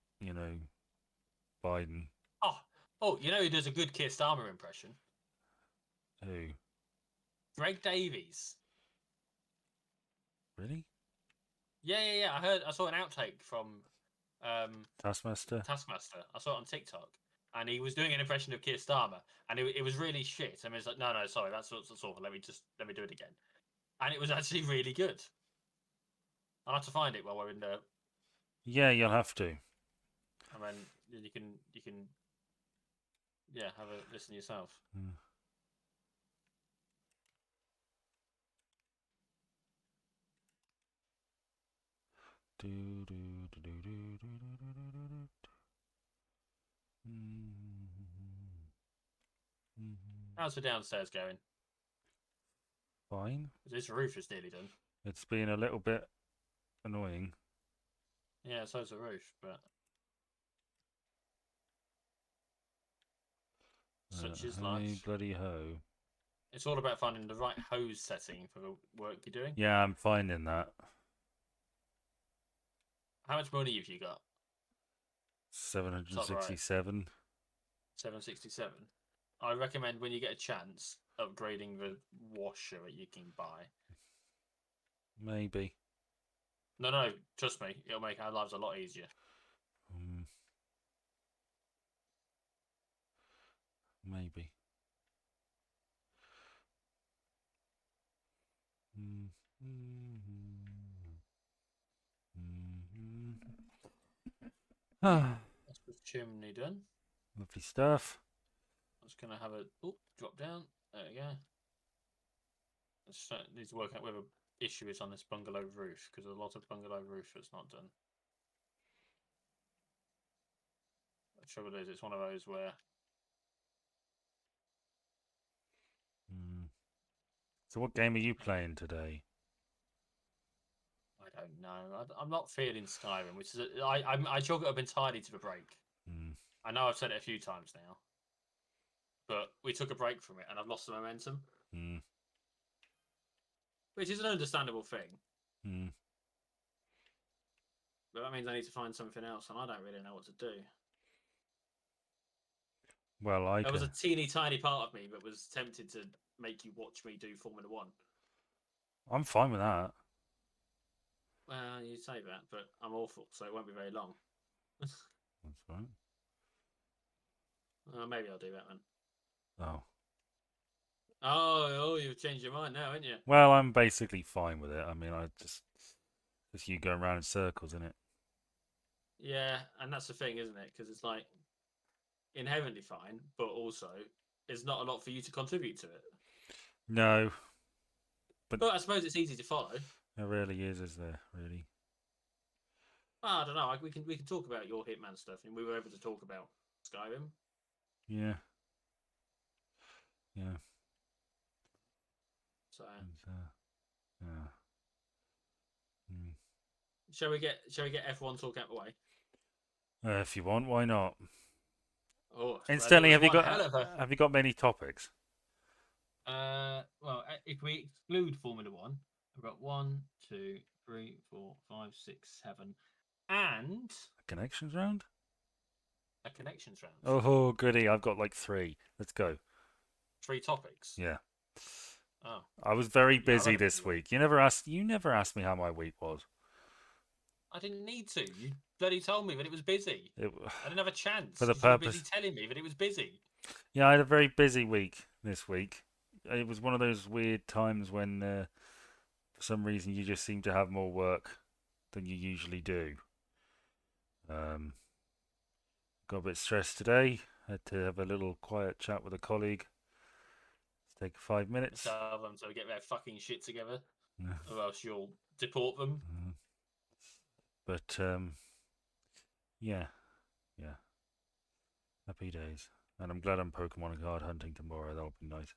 Biden. Oh, oh, you know who does a good Keir Starmer impression? Who? Greg Davies. Really? Yeah. I saw an outtake from um, Taskmaster? Taskmaster. I saw it on TikTok, and he was doing an impression of Keir Starmer, and it was really shit. I mean, it's like, no, sorry, that's awful. Let me do it again, and it was actually really good. I'll have to find it while we're in the. Yeah, you'll have to. I mean, you can yeah, have a listen yourself. Mm. Do, do, do, do, do, do, do, do, do, do. How's the downstairs going? Fine. This roof is nearly done. It's been a little bit annoying. Yeah, so's the roof, but such is Hey, life. bloody ho. It's all about finding the right hose setting for the work you're doing. Yeah, I'm finding that. How much money have you got? Top right, 767. 767. I recommend when you get a chance upgrading the washer that you can buy. Maybe. No, trust me, it'll make our lives a lot easier. Mm, maybe. Mm, mm, Ah, That's the chimney done. lovely stuff. I'm just gonna have a drop down. There we go. Need to work out whether issue is on this bungalow roof because there's a lot of bungalow roof that's not done. The trouble is, it's one of those where Mm. So, what game are you playing today? I don't know. I'm not feeling Skyrim, which is I chalk it up entirely to the break. Mm, I know I've said it a few times now, but we took a break from it, and I've lost the momentum, mm, which is an understandable thing. mm. But that means I need to find something else, and I don't really know what to do. Well, I There was a can. teeny tiny part of me that was tempted to make you watch me do Formula One. I'm fine with that. Well, you say that, but I'm awful, so it won't be very long. That's right. Maybe I'll do that then. Oh. Oh, you've changed your mind now, haven't you? Well, I'm basically fine with it. I mean, I just you going around in circles, isn't it? Yeah, and that's the thing, isn't it? Because it's like inherently fine, but also there's not a lot for you to contribute to it. No, but But I suppose it's easy to follow. there really is there? Really? Well, I don't know. We can talk about your Hitman stuff, and we were able to talk about Skyrim. Yeah, yeah. So, It's, yeah. Mm. shall we get F1 talk out the way? If you want, why not? Oh, well, it Instantly, was one hell of a. have you got many topics? Well, if we exclude Formula One, I've got one, two, three, four, five, six, seven, and Connections round? a connections round. Oh, goody! I've got like three. Let's go. Three topics. Yeah. Oh, I was very yeah, I busy reckon this week. You never asked me how my week was. I didn't need to. You bloody told me that it was busy. It, I didn't have a for chance the because you were busy purpose. telling me that it was busy. Yeah, I had a very busy week this week. It was one of those weird times when, for some reason, you just seem to have more work than you usually do. Um, got a bit stressed today. Had to have a little quiet chat with a colleague. Let's take 5 minutes. Tell them to get their fucking shit together, or else you'll deport them. But yeah, yeah, happy days. And I'm glad I'm Pokemon card hunting tomorrow. That'll be nice.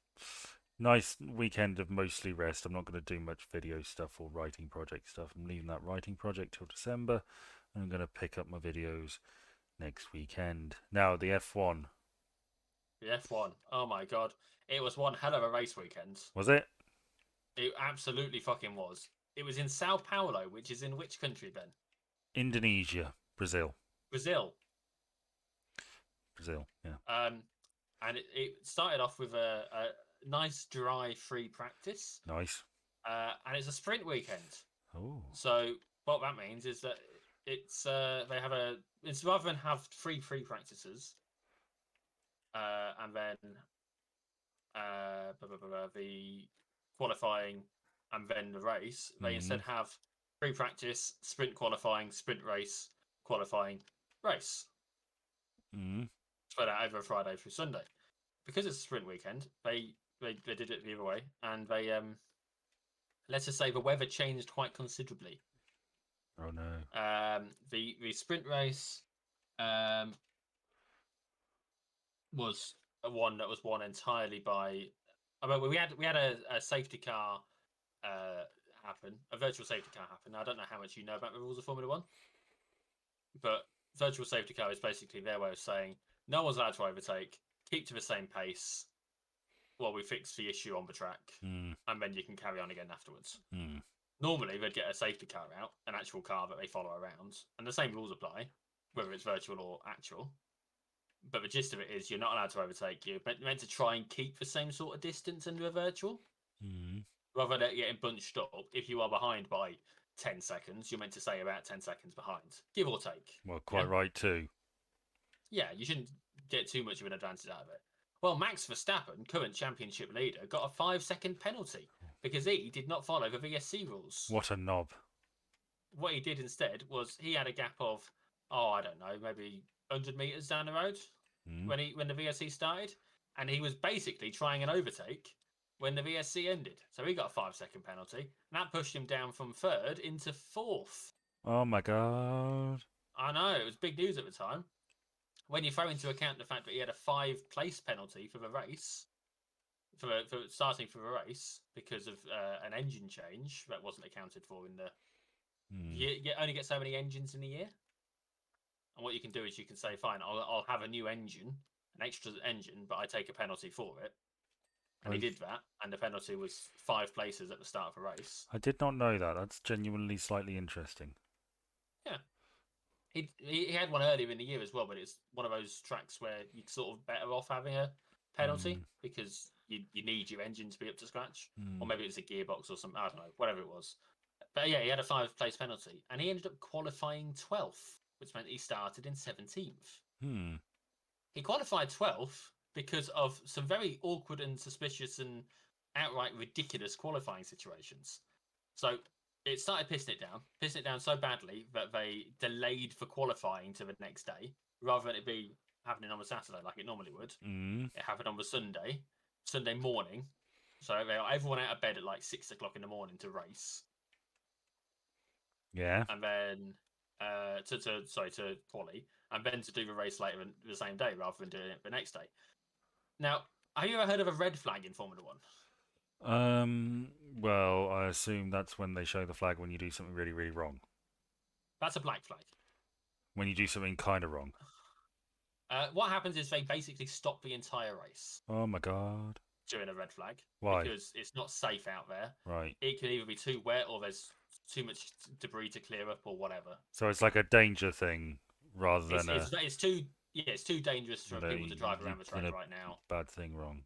Nice weekend of mostly rest. I'm not going to do much video stuff or writing project stuff. I'm leaving that writing project till December. And I'm going to pick up my videos next weekend. Now, the F1. The F1. Oh my god. It was one hell of a race weekend. Was it? It absolutely fucking was. It was in Sao Paulo, which is in which country, Ben? Indonesia. Brazil. Brazil. Brazil, yeah. Um, and it started off with a nice, dry, free practice. Nice. And it's a sprint weekend. Oh. So what that means is that it's they have it's rather than have free practices, and then the qualifying and then the race, they Mm. instead have free practice, sprint qualifying, sprint race, qualifying, race Mm. spread out over a Friday through Sunday. Because it's a sprint weekend, they did it the other way, and they let's just say the weather changed quite considerably. Oh no. The sprint race um, was one that was won entirely by. I mean, we had a safety car happen, a virtual safety car happen. I don't know how much you know about the rules of Formula One, but virtual safety car is basically their way of saying no one's allowed to overtake, keep to the same pace while we fix the issue on the track, Mm. and then you can carry on again afterwards. Mm. Normally, they'd get a safety car out, an actual car that they follow around, and the same rules apply, whether it's virtual or actual. But the gist of it is you're not allowed to overtake. You're meant to try and keep the same sort of distance under a virtual, Mm. rather than getting bunched up. If you are behind by 10 seconds, you're meant to say about 10 seconds behind, give or take. Well, Yeah? quite right too. Yeah, you shouldn't get too much of an advantage out of it. Well, Max Verstappen, current championship leader, got a 5-second penalty because he did not follow the VSC rules. What a knob. What he did instead was he had a gap of, oh, I don't know, maybe 100 meters down the road Mm. when the VSC started, and he was basically trying an overtake when the VSC ended. So he got a 5-second penalty, and that pushed him down from third into fourth. Oh my god. I know it was big news at the time. When you throw into account the fact that he had a 5-place penalty for the race, for starting for the race because of an engine change that wasn't accounted for in the. Mm. You only get so many engines in a year. And what you can do is you can say, fine, I'll have a new engine, an extra engine, but I take a penalty for it. And he I did that, and the penalty was 5 places at the start of a race. I did not know that. That's genuinely slightly interesting. Yeah, he had one earlier in the year as well, but it's one of those tracks where you're sort of better off having a penalty Mm. because you need your engine to be up to scratch, or Mm. maybe it's a gearbox or something. I don't know, whatever it was. But yeah, he had a 5-place penalty, and he ended up qualifying 12th, which meant he started in 17th. Hmm. He qualified 12th because of some very awkward and suspicious and outright ridiculous qualifying situations. So it started pissing it down so badly that they delayed the qualifying to the next day rather than it be happening on the Saturday like it normally would. Mm. It happened on the Sunday morning. So they got everyone out of bed at like 6 o'clock in the morning to race, Yeah. and then to quali, and then to do the race later the same day rather than doing it the next day. Now, have you ever heard of a red flag in Formula One? Well, I assume that's when they show the flag when you do something really, really wrong. That's a black flag. When you do something kind of wrong. What happens is they basically stop the entire race Oh my god. during a red flag Why? because it's not safe out there. Right. It can either be too wet or there's too much debris to clear up or whatever. So it's like a danger thing rather It's than it's, it's too it's too dangerous for people to drive you've around the done track a right now. bad thing wrong.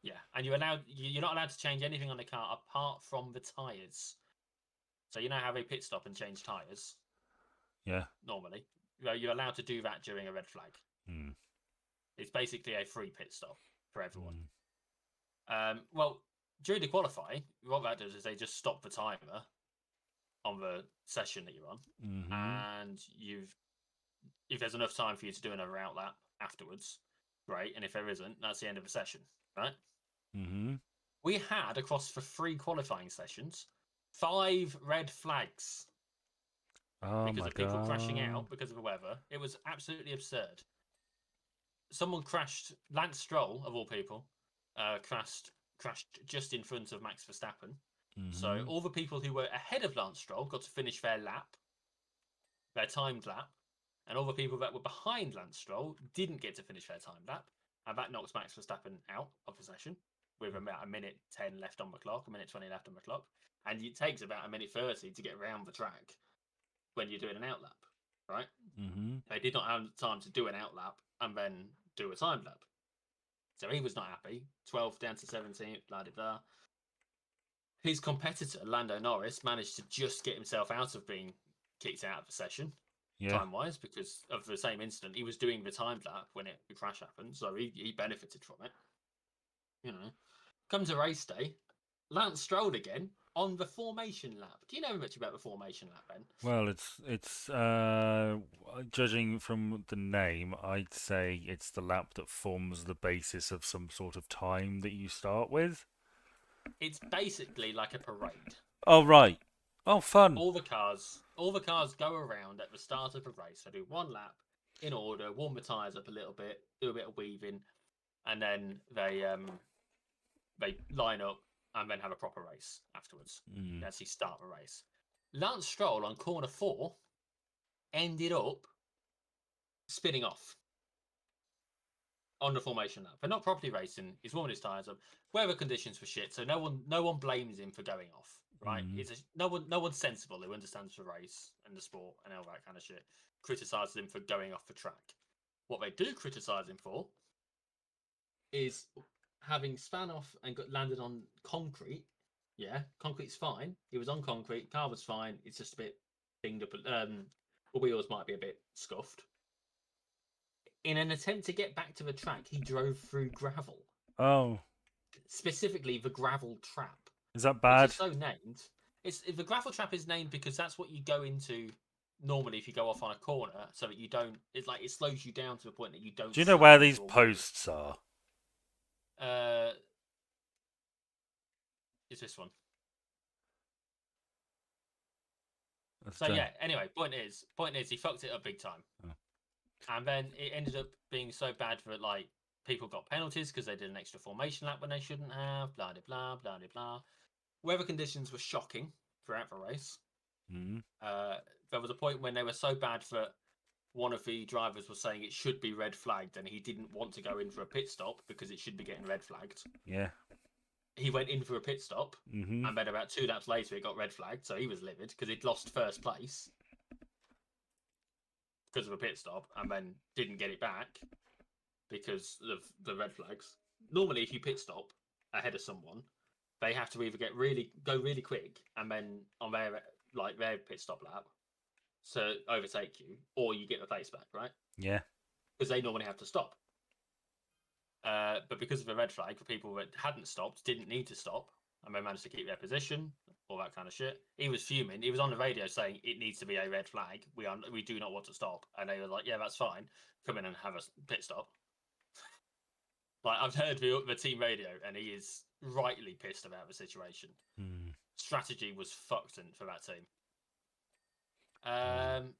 Yeah, and you're not allowed to change anything on the car apart from the tires. So you know how they pit stop and change tires Yeah. normally. Well, you're allowed to do that during a red flag. Hmm. It's basically a free pit stop for everyone. Hmm. Well, during the qualifying, what that does is they just stop the timer on the session that you're on, Mm-hmm. and if there's enough time for you to do another out lap afterwards, great. And if there isn't, that's the end of the session, right? Mm-hmm. We had across the 3 qualifying sessions 5 red flags Oh because my of people crashing god. out because of the weather. It was absolutely absurd. Someone crashed. Lance Stroll, of all people, crashed crashed just in front of Max Verstappen. So Mm-hmm. all the people who were ahead of Lance Stroll got to finish their lap, their timed lap, and all the people that were behind Lance Stroll didn't get to finish their timed lap, and that knocks Max Verstappen out of the session with about a minute 10 left on the clock, a minute 20 left on the clock, and it takes about a minute 30 to get around the track when you're doing an outlap, right? Mm-hmm. They did not have time to do an outlap and then do a time lap. So he was not happy. 12 down to 17, blah, blah, blah. His competitor, Lando Norris, managed to just get himself out of being kicked out of the session, Yeah. time wise, because of the same incident. He was doing the time lap when the crash happened, so he benefited from it. You know, come to race day, Lance strolled again on the formation lap. Do you know much about the formation lap, Ben? Well, it's judging from the name, I'd say it's the lap that forms the basis of some sort of time that you start with. It's basically like a parade. Oh right. Oh fun. All the cars go around at the start of a race. They do one lap in order, warm the tires up a little bit, do a bit of weaving, and then they line up and then have a proper race afterwards. Mm. They actually start the race. Lance Stroll on corner 4 ended up spinning off on the formation lap. They're not properly racing. He's warming his tires up. Weather conditions were shit, so no one blames him for going off. Right? Mm. No one's sensible who understands the race and the sport and all that kind of shit criticizes him for going off the track. What they do criticize him for is having span off and got landed on concrete. Yeah, concrete's fine. He was on concrete. Car was fine. It's just a bit dinged up. The wheels might be a bit scuffed. In an attempt to get back to the track, he drove through gravel, Oh, specifically the gravel trap, is that which bad? is so named. It's the gravel trap is named because that's what you go into normally if you go off on a corner, so that you don't. It's like it slows you down to the point that you don't Do you know slam where these into a wall. posts are? Uh, is this one? That's So yeah. Anyway, point is, he fucked it up big time, oh. and then it ended up being so bad that like people got penalties because they did an extra formation lap when they shouldn't have. Blah blah blah blah blah. Weather conditions were shocking throughout the race. Mm. Uh, there was a point when they were so bad that one of the drivers was saying it should be red flagged, and he didn't want to go in for a pit stop because it should be getting red flagged. Yeah. He went in for a pit stop, Mm-hmm. and then about 2 laps later, it got red flagged. So he was livid because he'd lost first place because of a pit stop, and then didn't get it back because of the red flags. Normally, if you pit stop ahead of someone, they have to either go really quick and then on their pit stop lap to overtake you, or you get the place back, right? Yeah. Because they normally have to stop. But because of the red flag, for people that hadn't stopped, didn't need to stop, and they managed to keep their position, all that kind of shit. He was fuming. He was on the radio saying it needs to be a red flag. We do not want to stop, and they were like, "Yeah, that's fine. Come in and have a pit stop." Like I've heard the team radio, and he is rightly pissed about the situation. Mm. Strategy was fucked for that team. Mm. Um,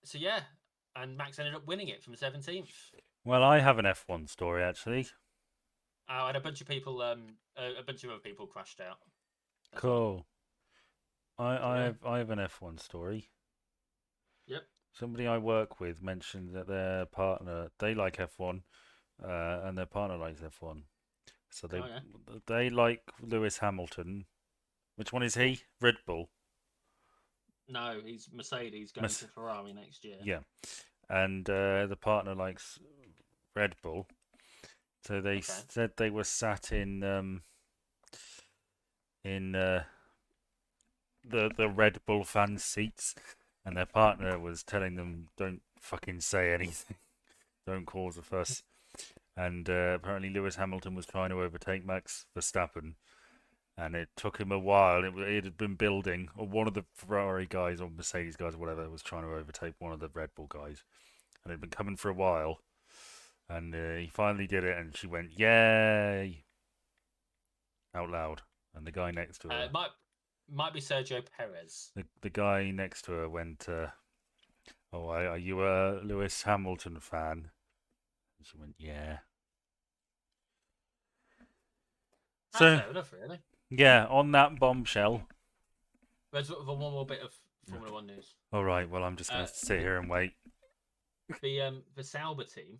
so yeah, and Max ended up winning it from 17th. Well, I have an F1 story actually. And a bunch of people, a bunch of other people crashed out as well. Cool. I, So I yeah, have I have an F1 story. yep. Somebody I work with mentioned that their partner they like F1, and their partner likes F1. So Oh yeah. they like Lewis Hamilton. Which one is he? Red Bull. No, he's Mercedes going Mas- to Ferrari next year. yeah, and the partner likes Red Bull. So they Okay. said they were sat in the Red Bull fan seats, and their partner was telling them, "Don't fucking say anything, don't cause a fuss." And apparently Lewis Hamilton was trying to overtake Max Verstappen, and it took him a while. It had been building, or one of the Ferrari guys or Mercedes guys or whatever was trying to overtake one of the Red Bull guys, and it had been coming for a while. And he finally did it, and she went, "Yay!" out loud. And the guy next to her, It might be Sergio Perez. the guy next to her went, "Oh, are you a Lewis Hamilton fan?" And she went, "Yeah." That's So fair enough, really. yeah, on that bombshell. There's one more bit of Formula One news. All right. Well, I'm just Uh, gonna sit the here and wait. the Sauber team,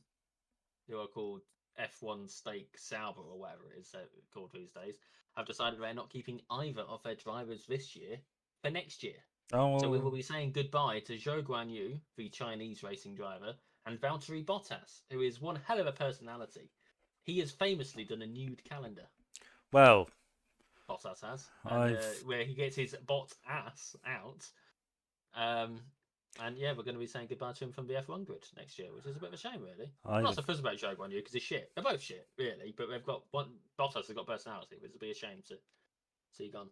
who are called F1 Stake Sauber or whatever it is called these days, have decided they're not keeping either of their drivers this year for next year. So we will Oh be saying goodbye to Zhou Guanyu, the Chinese racing driver, and Valtteri Bottas, who is one hell of a personality. He has famously done a nude calendar. well, Bottas has, and I've where he gets his bot ass out. Um, and yeah, we're going to be saying goodbye to him from the F1 grid next year, which is a bit of a shame, really. I'm not so I've fussed about Zhou Guanyu because he's shit. They're both shit, really. But they've got one. Bottas has got personality, which would be a shame to see gone.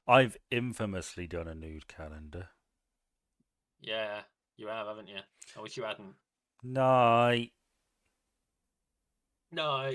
I've infamously done a nude calendar. Yeah, you have, haven't you? I wish you hadn't. Night. No,